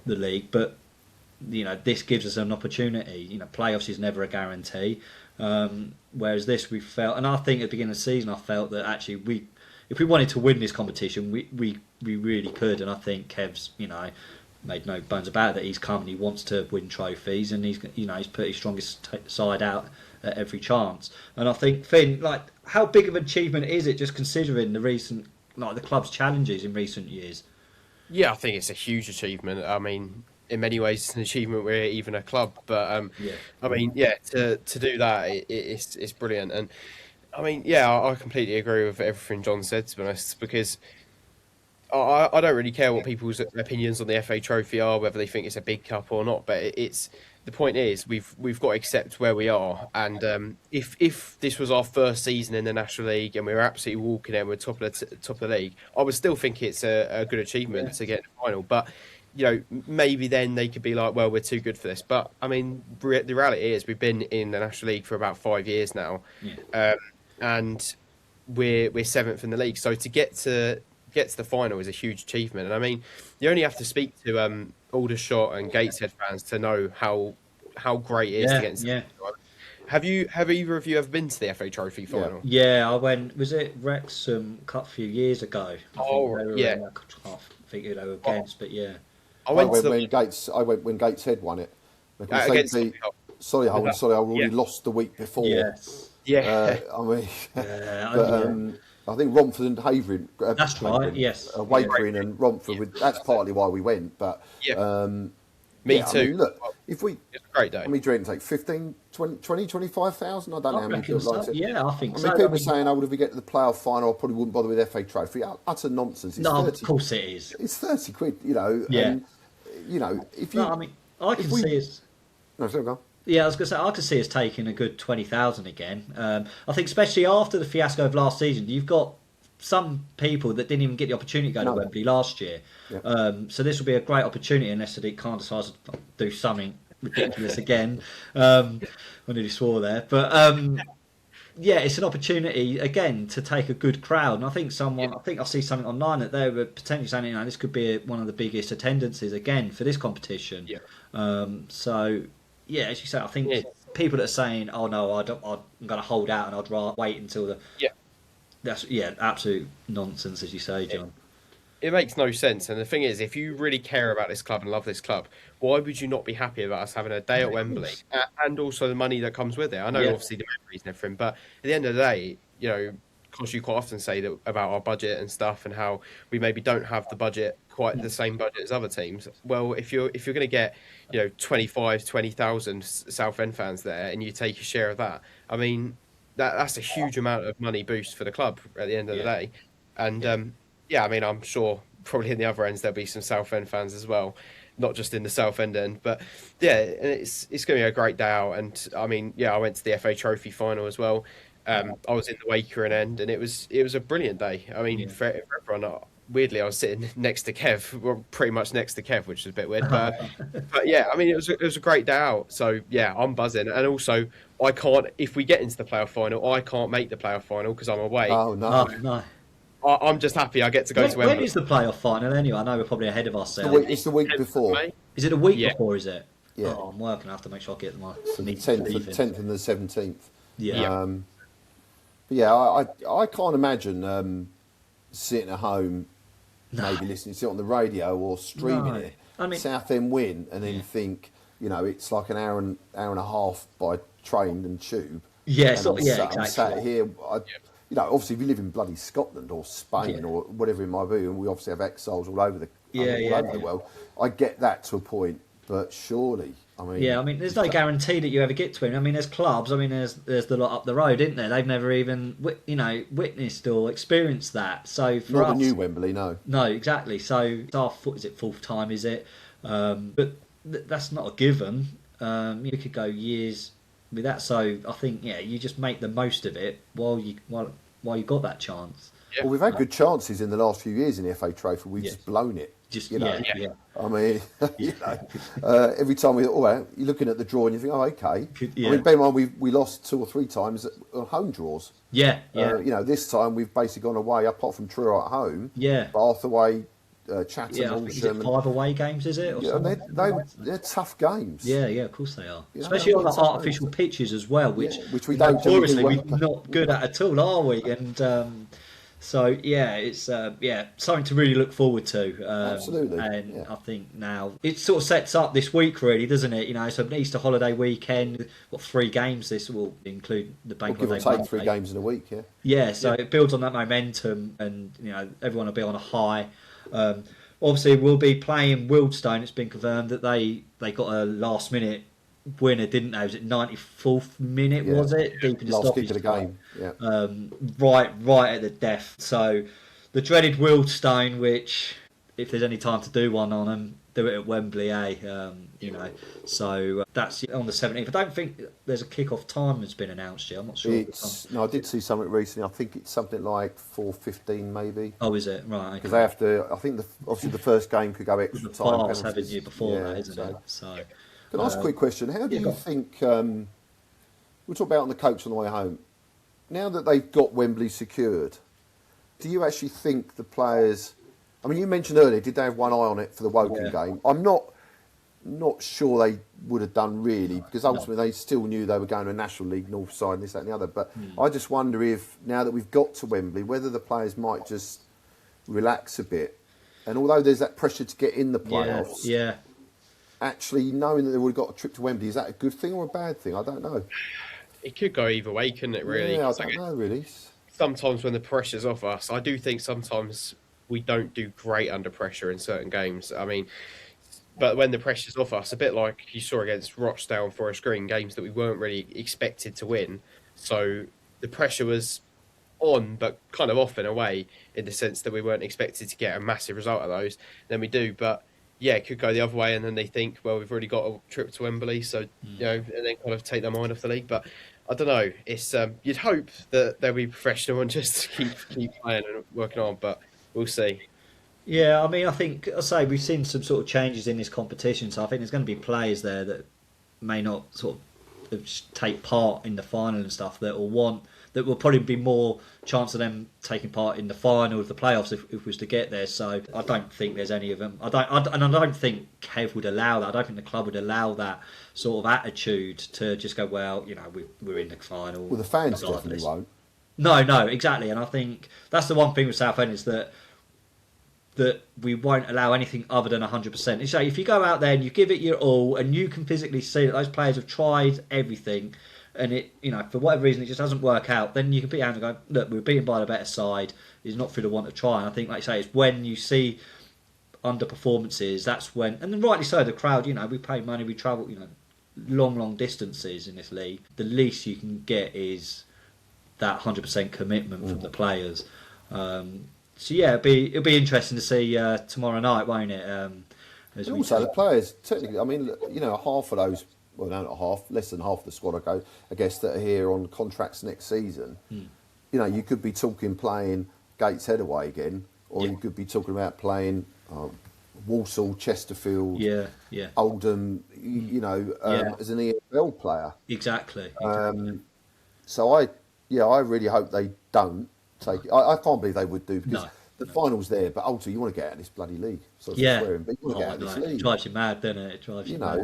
the league, but this gives us an opportunity. Playoffs is never a guarantee. Whereas this, we felt, and I think at the beginning of the season, I felt that actually if we wanted to win this competition, we really could. And I think Kev's, made no bones about it, that he's come and he wants to win trophies, and he's put his strongest side out at every chance. And I think, Finn, how big of an achievement is it, just considering the recent, the club's challenges in recent years? Yeah, I think it's a huge achievement. I mean, in many ways it's an achievement we're even a club. But Yeah. I mean, yeah, to do that, it's brilliant. And I mean, yeah, I completely agree with everything John said, to be honest, because I don't really care what people's opinions on the FA Trophy are, whether they think it's a big cup or not. But it's the point is we've got to accept where we are, and if this was our first season in the National League and we were absolutely walking in, we're top of the league, I would still think it's a good achievement to get to the final. But you know, maybe then they could be like, well, we're too good for this. But I mean, the reality is we've been in the National League for about 5 years now, and we're seventh in the league. So to get to the final is a huge achievement. And I mean, you only have to speak to Aldershot and Gateshead fans to know how great it is to get into the final. Have either of you ever been to the FA Trophy final? Yeah, I went. Was it Wrexham Cup a few years ago? Yeah. I can't think who they were against, but yeah. I went when Gateshead won it. Against Solihull already lost the week before. Yes. Yeah. I mean, but, I think Romford and Havering. That's right. Yes. Wakering and Romford. That's partly why we went. But me too. I mean, look, if we, it's a great day. I mean, do you reckon take 15, 20, 25,000? I don't know how many people like it. Yeah, I think so. I mean, people saying, "Oh, well, if we get to the playoff final, I probably wouldn't bother with FA Trophy." Utter nonsense. It's no, 30, of course it is. It's 30 quid, you know. Yeah. And, you know, if you. No, I mean, I can see us. No, so go. Yeah, I was going to say, I could see us taking a good 20,000 again. I think especially after the fiasco of last season, you've got some people that didn't even get the opportunity to go to Wembley last year. Yeah. So this will be a great opportunity unless it can't decide to do something ridiculous again. I nearly swore there. But yeah, it's an opportunity again to take a good crowd. And I think I see something online that they were potentially saying, you know, this could be one of the biggest attendances again for this competition. Yeah. So yeah, as you say, I think people that are saying, "Oh no, I'm going to hold out and I'd rather wait until the..." That's absolute nonsense, as you say, John. It makes no sense. And the thing is, if you really care about this club and love this club, why would you not be happy about us having a day at Wembley and also the money that comes with it? I know obviously the memories and everything, but at the end of the day, you know, because you quite often say that about our budget and stuff and how we maybe don't have the budget, quite the same budget as other teams. Well, if you're going to get, you know, 20,000 Southend fans there and you take a share of that, I mean, that's a huge amount of money boost for the club at the end of the day. And I mean, I'm sure probably in the other ends there'll be some Southend fans as well, not just in the Southend end. But yeah, and it's going to be a great day out. And I mean, I went to the FA Trophy final as well. I was in the Wakering end, and it was a brilliant day. I mean, for everyone. Weirdly, I was sitting next to Kev, well, pretty much next to Kev, which was a bit weird. But yeah, I mean, it was a great day out. So yeah, I'm buzzing. And also, I can't, if we get into the playoff final, I can't make the playoff final because I'm away. Oh no, no. I'm just happy I get to go to Wembley. When is the playoff final anyway? I know we're probably ahead of ourselves. It's the week before. Is it a week before? Is it? Yeah. Oh, I'm working. I have to make sure I get my So the 10th and the 17th. Yeah. But yeah, I can't imagine sitting at home, maybe listening to it on the radio or streaming it. I mean, Southend win and then think, you know, it's like an hour and a half by train and tube. Yes, exactly. I'm sat here. You know, obviously, if you live in bloody Scotland or Spain or whatever it might be, and we obviously have exiles all over the world. I get that to a point, but surely, I mean, there's no guarantee that you ever get to him. I mean, there's clubs. I mean, there's the lot up the road, isn't there? They've never even witnessed or experienced that. So for not us, the new Wembley, no, exactly. So it's our fourth time, is it? But that's not a given. You could go years with that. So I think you just make the most of it while you got that chance. Well, we've had good chances in the last few years in the FA Trophy. We've just blown it. I mean, every time you're looking at the draw and you think, oh, okay. I mean, bear in mind, we lost 2 or 3 times on home draws. You know, this time we've basically gone away, apart from Truro at home. Yeah. Bath away, Chatham, Horsham. Is it 5 away games, is it? Or they're tough games. Yeah, of course they are. Especially on the artificial pitches as well, which we don't notoriously we're not good at at all, are we? And so it's something to really look forward to. Absolutely. And I think now it sort of sets up this week, really, doesn't it? You know, so an Easter holiday weekend. What 3 games? This will include the bank holiday. Give or take 3 games in a week. Yeah. Yeah. So it builds on that momentum, and you know everyone will be on a high. obviously we'll be playing Wildstone. It's been confirmed that they got a last minute winner, didn't they? Was it 94th minute? Yeah. Was it deep in the Last kick stoppage of the time? game. Yeah. Right at the death. So the dreaded Wildstone, which if there's any time to do one on them, do it at Wembley, So that's on the 17th. I don't think there's a kick-off time that's been announced yet. I'm not sure. No, I did see something recently. I think it's something like 4:15 maybe. Oh, is it? Right. Because they have to. I think obviously the first game could go extra time. Fast, haven't you, before that, isn't it? So. Can I ask a quick question? How do you think? We'll talk about on the coach on the way home. Now that they've got Wembley secured, do you actually think the players? I mean, you mentioned earlier, did they have one eye on it for the Woking game? I'm not sure they would have done really, because ultimately they still knew they were going to a National League North side and this, that and the other. But I just wonder if, now that we've got to Wembley, whether the players might just relax a bit. And although there's that pressure to get in the playoffs, actually knowing that they would have got a trip to Wembley, is that a good thing or a bad thing? I don't know. It could go either way, couldn't it, really? Yeah, I don't know, really. Sometimes when the pressure's off us, I do think sometimes we don't do great under pressure in certain games. I mean, but when the pressure's off us, a bit like you saw against Rochdale and Forest Green, games that we weren't really expected to win. So the pressure was on, but kind of off in a way, in the sense that we weren't expected to get a massive result of those. Then we do, but yeah, it could go the other way, and then they think, well, we've already got a trip to Wembley, so and then kind of take their mind off the league. But I don't know. It's you'd hope that they'll be professional and just keep playing and working on, but we'll see. Yeah, I mean, I think, I say, we've seen some sort of changes in this competition, so I think there's going to be players there that may not sort of take part in the final and stuff that will probably be more chance of them taking part in the final of the playoffs if we was to get there. So I don't think there's any of them. I don't think Kev would allow that. I don't think the club would allow that sort of attitude to just go, well, we're in the final. Well, the fans regardless. definitely won't. No, exactly. And I think that's the one thing with Southend is that we won't allow anything other than 100%. It's like if you go out there and you give it your all and you can physically see that those players have tried everything and it, for whatever reason it just doesn't work out, then you can put your hands and go, look, we're beaten by the better side. It's not through the want of trying. I think, like you say, it's when you see underperformances, that's when, and then rightly so, the crowd, we pay money, we travel, long distances in this league. The least you can get is that 100% commitment from the players. So yeah, it'll be interesting to see tomorrow night, won't it? And also the players, technically, I mean, half of those, well, no, not half, less than half the squad, I guess, that are here on contracts next season. You could be playing Gateshead away again, or you could be talking about playing Walsall, Chesterfield, Oldham, as an EFL player. Exactly. So I really hope they don't take it. I can't believe they would do, because the final's there, but ultimately you want to get out of this bloody league. So swearing, but you want to get out of this league. It drives you mad, doesn't it? It drives you mad.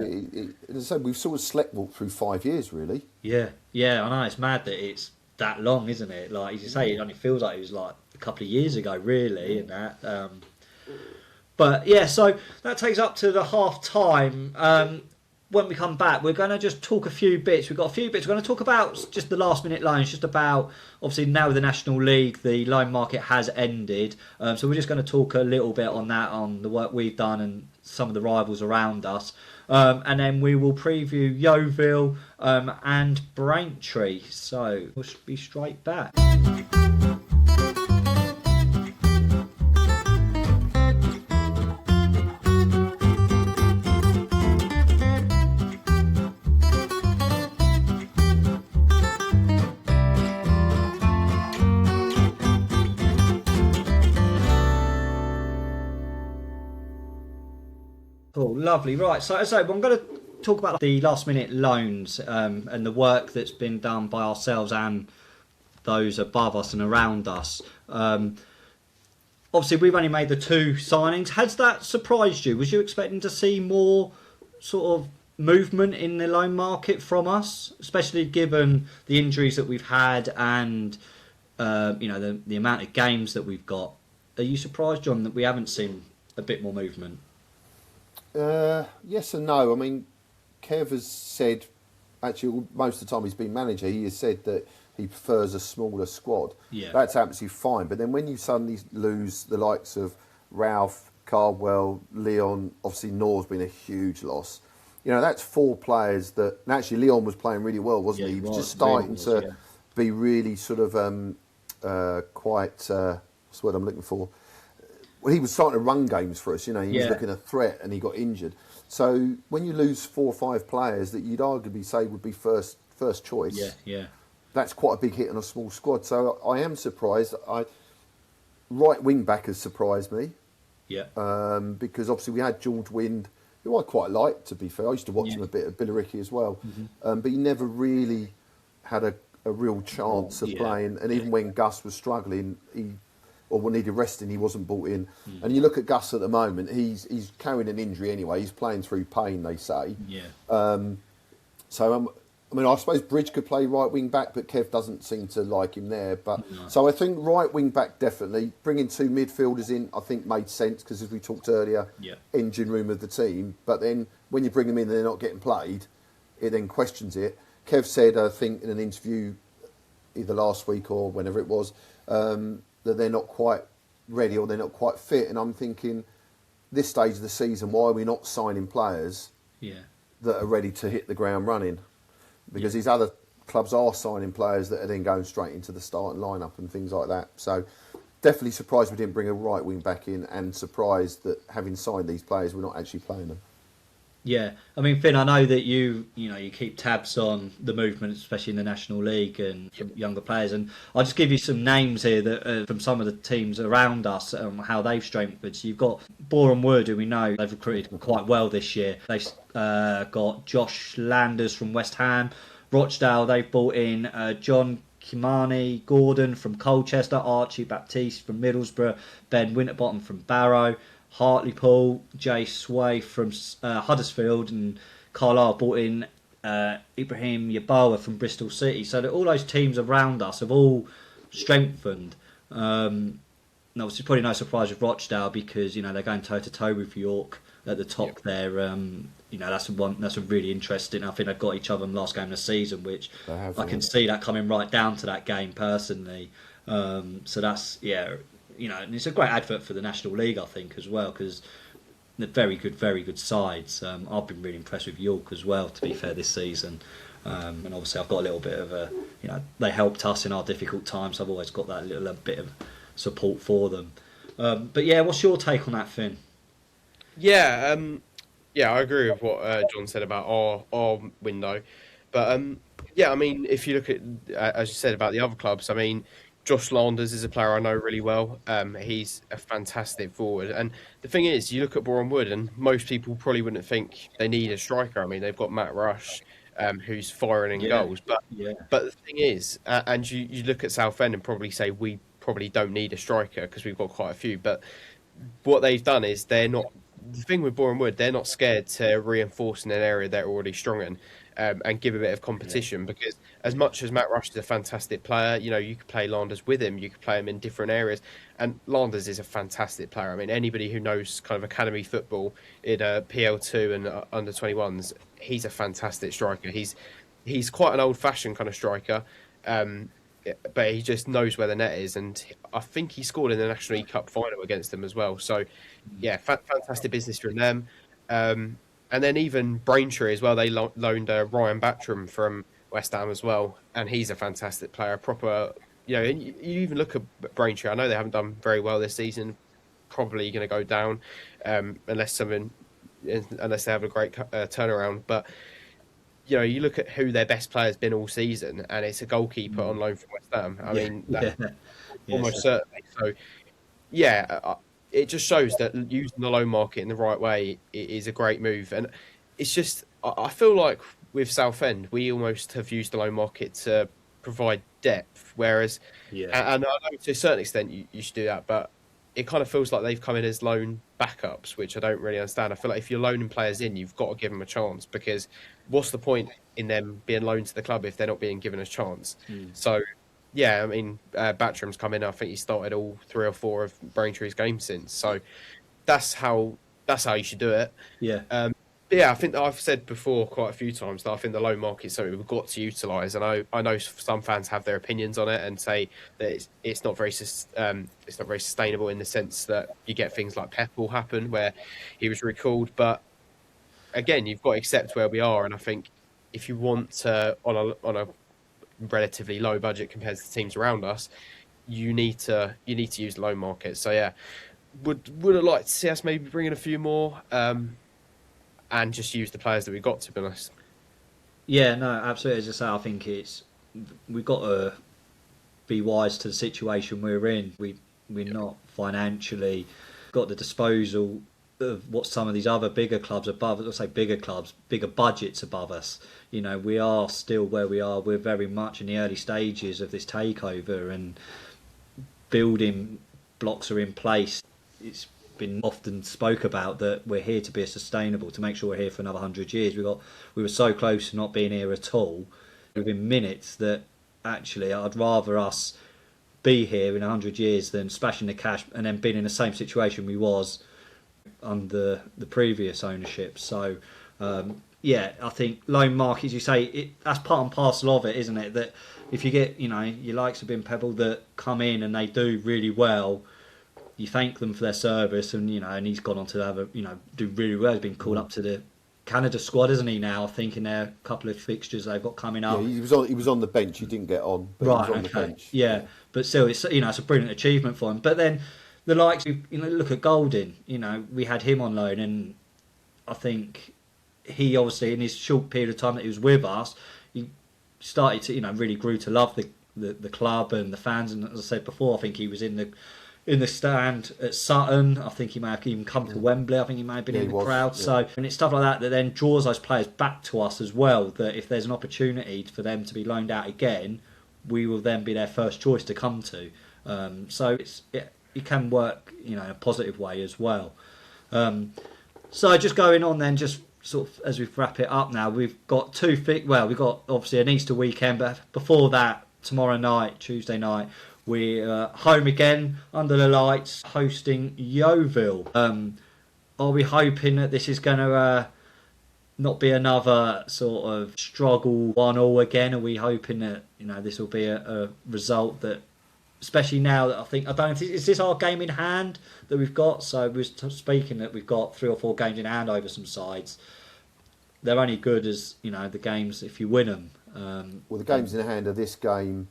As I said, we've sort of sleepwalked through 5 years, really. Yeah, I know. It's mad that it's that long, isn't it? Like, as you say, it only feels like it was like a couple of years ago, really, and that. But yeah, so that takes up to the half time. When we come back, we're going to just talk a few bits. We've got a few bits. We're going to talk about just the last minute loans, just about, obviously, now with the National League, the loan market has ended. So we're just going to talk a little bit on that, on the work we've done and some of the rivals around us. And then we will preview Yeovil and Braintree. So we'll be straight back. Cool, lovely. Right, so I'm going to talk about the last minute loans and the work that's been done by ourselves and those above us and around us. Obviously, we've only made the 2 signings. Has that surprised you? Was you expecting to see more sort of movement in the loan market from us, especially given the injuries that we've had and the amount of games that we've got? Are you surprised, John, that we haven't seen a bit more movement? Yes and no. I mean, Kev has said, actually, most of the time he's been manager, he has said that he prefers a smaller squad. Yeah. That's absolutely fine. But then when you suddenly lose the likes of Ralph, Cardwell, Leon, obviously Nor's been a huge loss. You know, that's 4 players that, and actually Leon was playing really well, wasn't he? He was just starting to be really sort of quite, what's the word I'm looking for? Well, he was starting to run games for us, you know, he was looking a threat and he got injured. So when you lose 4 or 5 players that you'd arguably say would be first choice, that's quite a big hit on a small squad. So I am surprised. Right wing back has surprised me. Yeah. Because obviously we had George Wind, who I quite liked, to be fair. I used to watch him a bit at Billericay as well. But he never really had a real chance of playing. And even when Gus was struggling, or needed resting, he wasn't brought in. And you look at Gus at the moment, he's carrying an injury anyway. He's playing through pain, they say. So I mean, I suppose Bridge could play right wing back, but Kev doesn't seem to like him there. But so I think right wing back definitely. Bringing 2 midfielders in, I think made sense because, as we talked earlier, engine room of the team. But then when you bring them in and they're not getting played, it then questions it. Kev said, I think in an interview either last week or whenever it was, that they're not quite ready or they're not quite fit. And I'm thinking, this stage of the season, why are we not signing players that are ready to hit the ground running? Because these other clubs are signing players that are then going straight into the starting lineup and things like that. So definitely surprised we didn't bring a right wing back in, and surprised that having signed these players, we're not actually playing them. Yeah, I mean, Finn, I know that you keep tabs on the movement, especially in the National League and younger players, and I'll just give you some names here that from some of the teams around us, how they've strengthened. So you've got Boreham Wood, who we know they've recruited quite well this year. They've got Josh Landers from West Ham. Rochdale, they've brought in John Kimani Gordon from Colchester, Archie Baptiste from Middlesbrough, Ben Winterbottom from Barrow, Hartlepool, Jay Sway from Huddersfield, and Carlisle brought in Ibrahim Yabawa from Bristol City. So that all those teams around us have all strengthened. And obviously, probably no surprise with Rochdale because they're going toe to toe with York at the top there. That's a really interesting. I think they've got each other in the last game of the season, which I can see that coming right down to that game personally. So that's and it's a great advert for the National League, I think, as well, because they're very good sides. I've been really impressed with York as well, to be fair, this season. And obviously I've got a little bit of they helped us in our difficult times. So I've always got that little bit of support for them. But yeah, what's your take on that, Finn? Yeah, I agree with what John said about our window. But I mean, if you look at, as you said about the other clubs, I mean, Josh Landers is a player I know really well. He's a fantastic forward. And the thing is, you look at Boreham Wood, and most people probably wouldn't think they need a striker. I mean, they've got Matt Rush, who's firing in goals. But the thing is, and you look at Southend and probably say we probably don't need a striker because we've got quite a few. But what they've done is they're not. The thing with Boreham Wood, they're not scared to reinforce in an area they're already strong in. And give a bit of competition because as much as Matt Rush is a fantastic player, you could play Landers with him, you could play him in different areas, and Landers is a fantastic player. I mean, anybody who knows kind of academy football in PL2 and under 21s, he's a fantastic striker. He's quite an old-fashioned kind of striker, but he just knows where the net is, and I think he scored in the National League Cup final against them as well. So, yeah, fantastic business from them. And then even Braintree as well, they loaned Ryan Battram from West Ham as well, and he's a fantastic player. Proper, and you even look at Braintree. I know they haven't done very well this season. Probably going to go down unless they have a great turnaround. But you look at who their best player's been all season, and it's a goalkeeper on loan from West Ham. I mean, almost certainly. So, it just shows that using the loan market in the right way is a great move. And it's just, I feel like with Southend, we almost have used the loan market to provide depth. Whereas, and I know to a certain extent you should do that, but it kind of feels like they've come in as loan backups, which I don't really understand. I feel like if you're loaning players in, you've got to give them a chance because what's the point in them being loaned to the club if they're not being given a chance? So, I mean, Battram's come in. I think he started all 3 or 4 of Braintree's games since. So that's how you should do it. Yeah, I think I've said before quite a few times that I think the loan market is something we've got to utilise. And I know some fans have their opinions on it and say that it's not very sustainable in the sense that you get things like Pep will happen where he was recalled. But again, you've got to accept where we are. And I think if you want to on a relatively low budget compared to the teams around us, you need to use the loan market. So yeah, would have liked to see us maybe bring in a few more. And just use the players that we got, to be honest. Yeah, no, absolutely. As I say, I think we've got to be wise to the situation we're in. We're not financially got the disposal of what some of these other bigger clubs above, let's say bigger clubs, bigger budgets above us. You know, we are still where we are. We're very much in the early stages of this takeover, and building blocks are in place. It's been often spoke about that we're here to be sustainable, to make sure we're here for another 100 years. We were so close to not being here at all within minutes that actually I'd rather us be here in 100 years than splashing the cash and then being in the same situation we was under the previous ownership. So yeah, I think loan market, as you say, that's part and parcel of it, isn't it? That if you get, you know, your likes of Ben Pebble that come in and they do really well, you thank them for their service, and you know, and he's gone on to have do really well. He's been called up to the Canada squad, isn't he? Now, I think in their couple of fixtures they've got coming up. Yeah, he was on the bench. He didn't get on, but right, he was on okay. the bench. Yeah, but still, it's it's a brilliant achievement for him. But then the likes, look at Golding. You know, we had him on loan, and I think he obviously in his short period of time that he was with us, he started to really grew to love the club and the fans. And as I said before, I think he was in the stand at Sutton. I think he may have even come to Wembley. I think he may have been in the crowd. Yeah. So, and it's stuff like that then draws those players back to us as well, that if there's an opportunity for them to be loaned out again, we will then be their first choice to come to. So it can work in a positive way as well. So just going on then, just sort of as we wrap it up now, we've got we've got obviously an Easter weekend, but before that, tomorrow night, Tuesday night, we're home again under the lights, hosting Yeovil. Are we hoping that this is going to not be another sort of struggle 1-1 again? Are we hoping that this will be a result that, especially now that I don't know, is this our game in hand that we've got? So we're speaking that we've got 3 or 4 games in hand over some sides. They're only good as the games if you win them. Well, the games in hand are this game.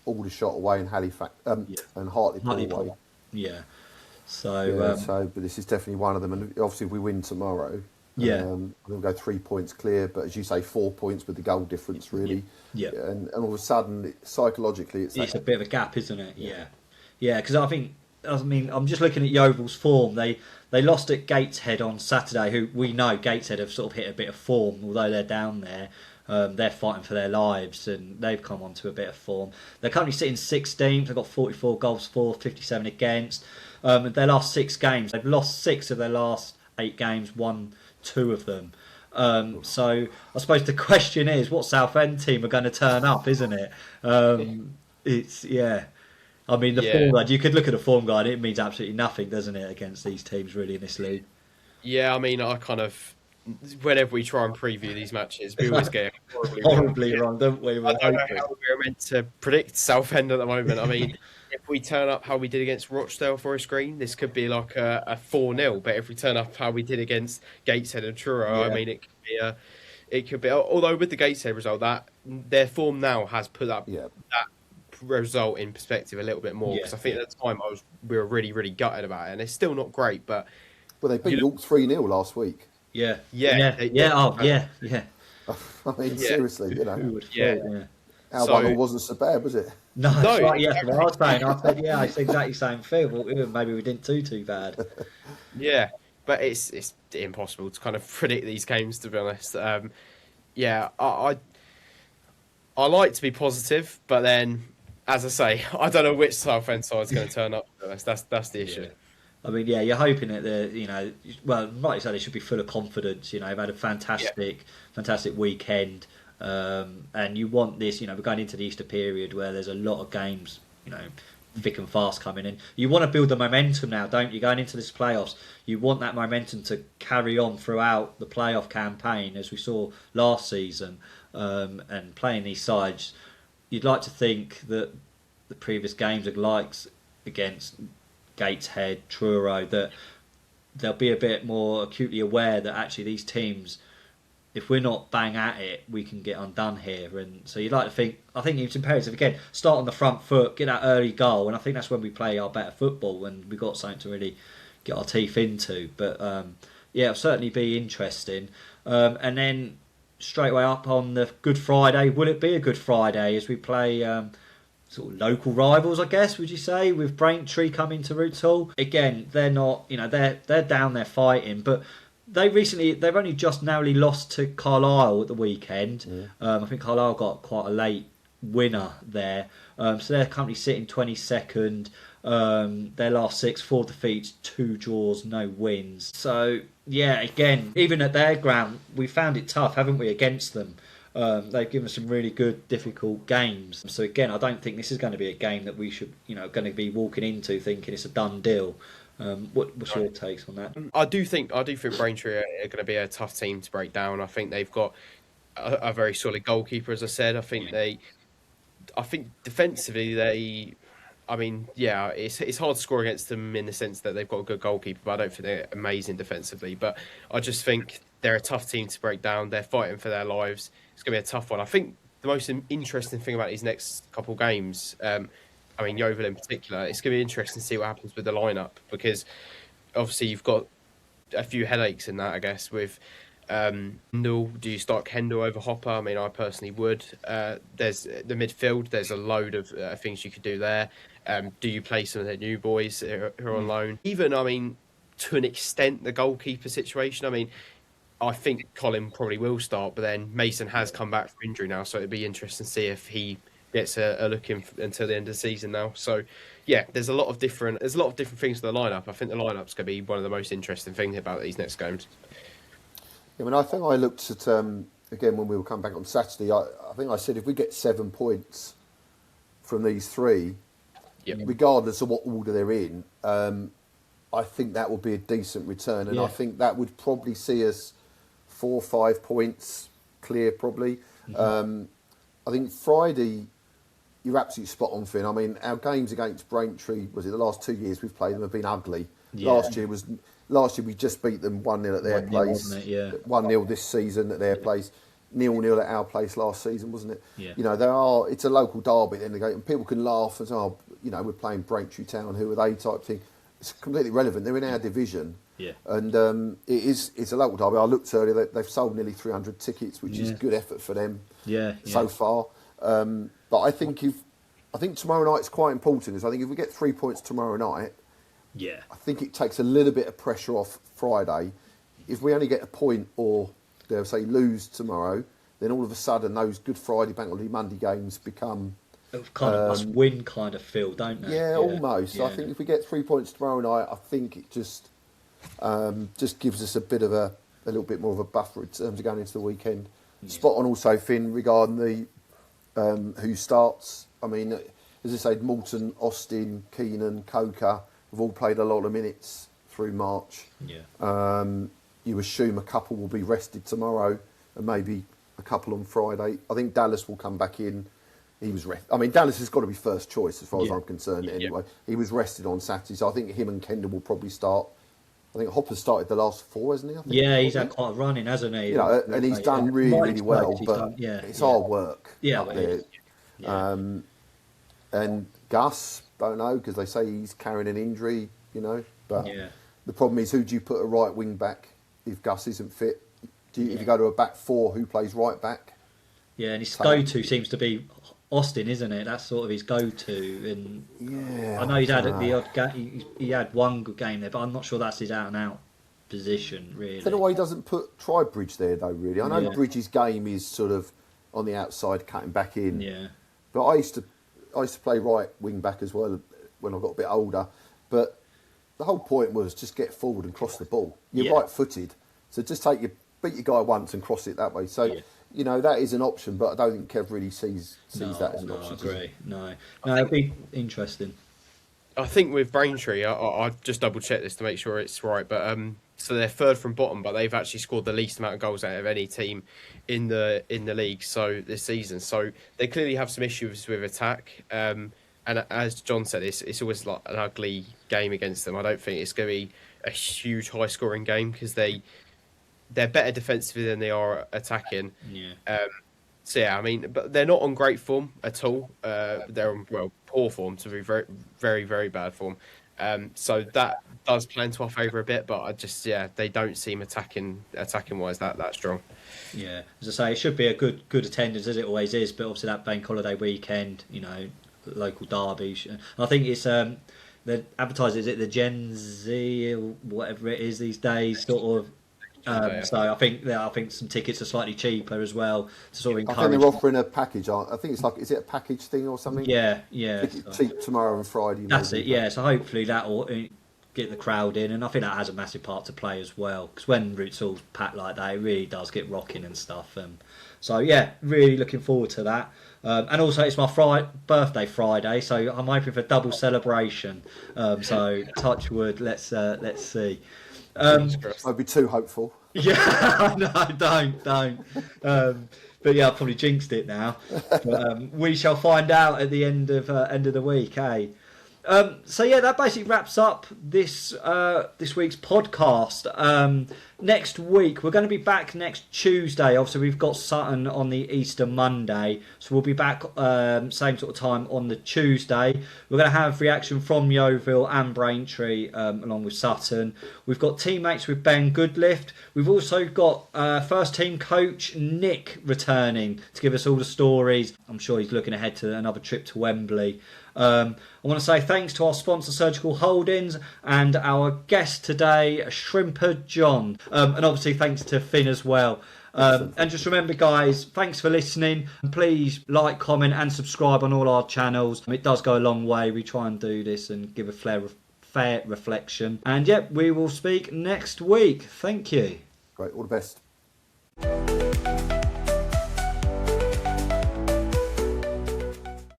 Aldershot away and Halifax and Hartlepool away. Yeah. So, but this is definitely one of them. And obviously, if we win tomorrow, we'll go 3 points clear. But as you say, 4 points with the goal difference, really. Yeah. And all of a sudden, psychologically, it's a bit of a gap, isn't it? Yeah. Because I'm just looking at Yeovil's form. They lost at Gateshead on Saturday, who we know Gateshead have sort of hit a bit of form, although they're down there. They're fighting for their lives, and they've come onto a bit of form. They're currently sitting 16th. They've got 44 goals for, 57 against. Their last 6 games, they've lost 6 of their last 8 games, won 2 of them. So I suppose the question is, what Southend team are going to turn up, isn't it? It's I mean, the form guide. You could look at the form guide. It means absolutely nothing, doesn't it, against these teams really in this league? Yeah, I mean, I kind of. Whenever we try and preview these matches, we always get horribly wrong, don't we? I don't know how we're meant to predict Southend at the moment. I mean, if we turn up how we did against Rochdale Forest Green, this could be like a 4-0. But if we turn up how we did against Gateshead and Truro, I mean, it could be. Although with the Gateshead result, that their form now has put that result in perspective a little bit more. Because I think at the time we were really, really gutted about it, and it's still not great. But they beat York 3-0 last week. Yeah. I mean, seriously, Albano wasn't so bad, was it? No, right, I was saying, I said exactly the same thing. Maybe we didn't do too bad. Yeah, but it's impossible to kind of predict these games, to be honest. I like to be positive, but then, as I say, I don't know which Southend side is going to turn up. That's the issue. I mean, you're hoping that like you said, they should be full of confidence. They've had a fantastic weekend, and you want this. We're going into the Easter period where there's a lot of games, thick and fast coming in. You want to build the momentum now, don't you? Going into this playoffs, you want that momentum to carry on throughout the playoff campaign, as we saw last season, and playing these sides. You'd like to think that the previous games against Gateshead, Truro, that they'll be a bit more acutely aware that actually these teams, if we're not bang at it, we can get undone here. And so you'd like to think, I think it's imperative, again, start on the front foot, get that early goal, and I think that's when we play our better football and we've got something to really get our teeth into. But yeah, it'll certainly be interesting. And then straight away up on the Good Friday, will it be a Good Friday as we play sort of local rivals, I guess, would you say, with Braintree coming to Roots Hall? Again, they're not, they're down there fighting, but they've only just narrowly lost to Carlisle at the weekend. I think Carlisle got quite a late winner there. So they're currently sitting 22nd. Their last 6, 4 defeats, 2 draws, no wins. So, yeah, again, even at their ground, we found it tough, haven't we, against them? They've given us some really good, difficult games. So, again, I don't think this is going to be a game that we should, going to be walking into thinking it's a done deal. What's your takes on that? I do think Braintree are going to be a tough team to break down. I think they've got a very solid goalkeeper, as I said. I think defensively it's hard to score against them in the sense that they've got a good goalkeeper, but I don't think they're amazing defensively. But I just think they're a tough team to break down. They're fighting for their lives. It's going to be a tough one. I think the most interesting thing about these next couple of games, Yeovil in particular, it's going to be interesting to see what happens with the lineup, because obviously you've got a few headaches in that, I guess, with Kendall. Do you start Kendall over Hopper? I mean, I personally would. There's the midfield. There's a load of things you could do there. Do you play some of their new boys who are on loan? Even, to an extent, the goalkeeper situation. I think Colin probably will start, but then Mason has come back from injury now, so it'd be interesting to see if he gets a look in until the end of the season now. So, yeah, there's a lot of different things to the lineup. I think the lineup's going to be one of the most interesting things about these next games. Yeah, I think I looked at again when we will come back on Saturday. I think I said if we get 7 points from these 3, regardless of what order they're in, I think that would be a decent return, and I think that would probably see us 4 or 5 points clear, probably. I think Friday, you're absolutely spot on, Finn. Our games against Braintree, the last 2 years we've played them have been ugly. Yeah. Last year we just beat them 1-0 at their place. 1-0 this season at their place. 0-0 at our place last season, wasn't it? Yeah. It's a local derby at the end of the game, and people can laugh and say, we're playing Braintree Town, who are they type thing. It's completely irrelevant. They're in our division. Yeah. And it's a local derby. I looked earlier, they've sold nearly 300 tickets, which is good effort for them so far. But I think tomorrow night's quite important, because I think if we get 3 points tomorrow night, I think it takes a little bit of pressure off Friday. If we only get a point, or they'll say lose tomorrow, then all of a sudden those Good Friday, Bank Holiday, Monday games become kind of must-win kind of feel, don't they? Yeah, almost. Yeah. I think if we get 3 points tomorrow night, I think it just gives us a little bit more of a buffer in terms of going into the weekend. Yeah. Spot on also, Finn, regarding the who starts. As I said, Moulton, Austin, Keenan, Coker have all played a lot of minutes through March. Yeah. You assume a couple will be rested tomorrow, and maybe a couple on Friday. I think Dallas will come back in. He was Dallas has got to be first choice as far as I'm concerned. Anyway, he was rested on Saturday, so I think him and Kendall will probably start. I think Hopper's started the last 4, hasn't he? I think he's had quite a run in, hasn't he? And he's done really well, but it's hard work up there. Yeah. And Gus, don't know, because they say he's carrying an injury, But the problem is, who do you put a right wing back if Gus isn't fit? If you go to a back 4, who plays right back? Yeah, and his go-to seems to be Austin, isn't it? That's sort of his go-to. And I know he's had the odd he had one good game there, but I'm not sure that's his out-and-out position, really. I don't know why he doesn't try Bridge there, though, really. I know Bridge's game is sort of on the outside, cutting back in. Yeah. But I used to play right wing back as well when I got a bit older. But the whole point was just get forward and cross the ball. You're right-footed, so just beat your guy once and cross it that way. So. That is an option, but I don't think Kev really sees that as an option. I agree. No, it'd be interesting. I think with Braintree, I just double check this to make sure it's right. But so they're third from bottom, but they've actually scored the least amount of goals out of any team in the league. So this season, so they clearly have some issues with attack. And as John said, it's always like an ugly game against them. I don't think it's going to be a huge high scoring game because they're better defensively than they are attacking. Yeah. So yeah, I mean, but they're not on great form at all. They're on poor form, to be very, very, very bad form. So that does play into our favour a bit, but they don't seem attacking wise that strong. Yeah, as I say, it should be a good attendance as it always is. But obviously that bank holiday weekend, local derby. I think it's the advertiser, is it the Gen Z or whatever it is these days, sort of. So I think some tickets are slightly cheaper as well to sort of encourage. I think they're offering a package. I think it's like, is it a package thing or something? Yeah. Cheap tomorrow and Friday. That's it. Yeah. So hopefully that will get the crowd in, and I think that has a massive part to play as well. Because when Roots Hall's packed like that, it really does get rocking and stuff. So yeah, really looking forward to that. And also it's my birthday Friday, so I'm hoping for double celebration. So touch wood. Let's see. I'd be too hopeful. Yeah, no, don't. But yeah, I've probably jinxed it now. But we shall find out at the end of the week, eh? So yeah, that basically wraps up this week's podcast. Next week we're going to be back next Tuesday. Obviously we've got Sutton on the Easter Monday, so we'll be back same sort of time on the Tuesday. We're going to have reaction from Yeovil and Braintree along with Sutton. We've got teammates with Ben Goodlift. We've also got first team coach Nick returning to give us all the stories. I'm sure he's looking ahead to another trip to Wembley. I want to say thanks to our sponsor Surgical Holdings and our guest today, Shrimper John, and obviously thanks to Finn as well. And just remember guys, thanks for listening. Please like, comment and subscribe on all our channels. It does go a long way. We try and do this and give a fair reflection. And we will speak next week. Thank you. Great, all the best.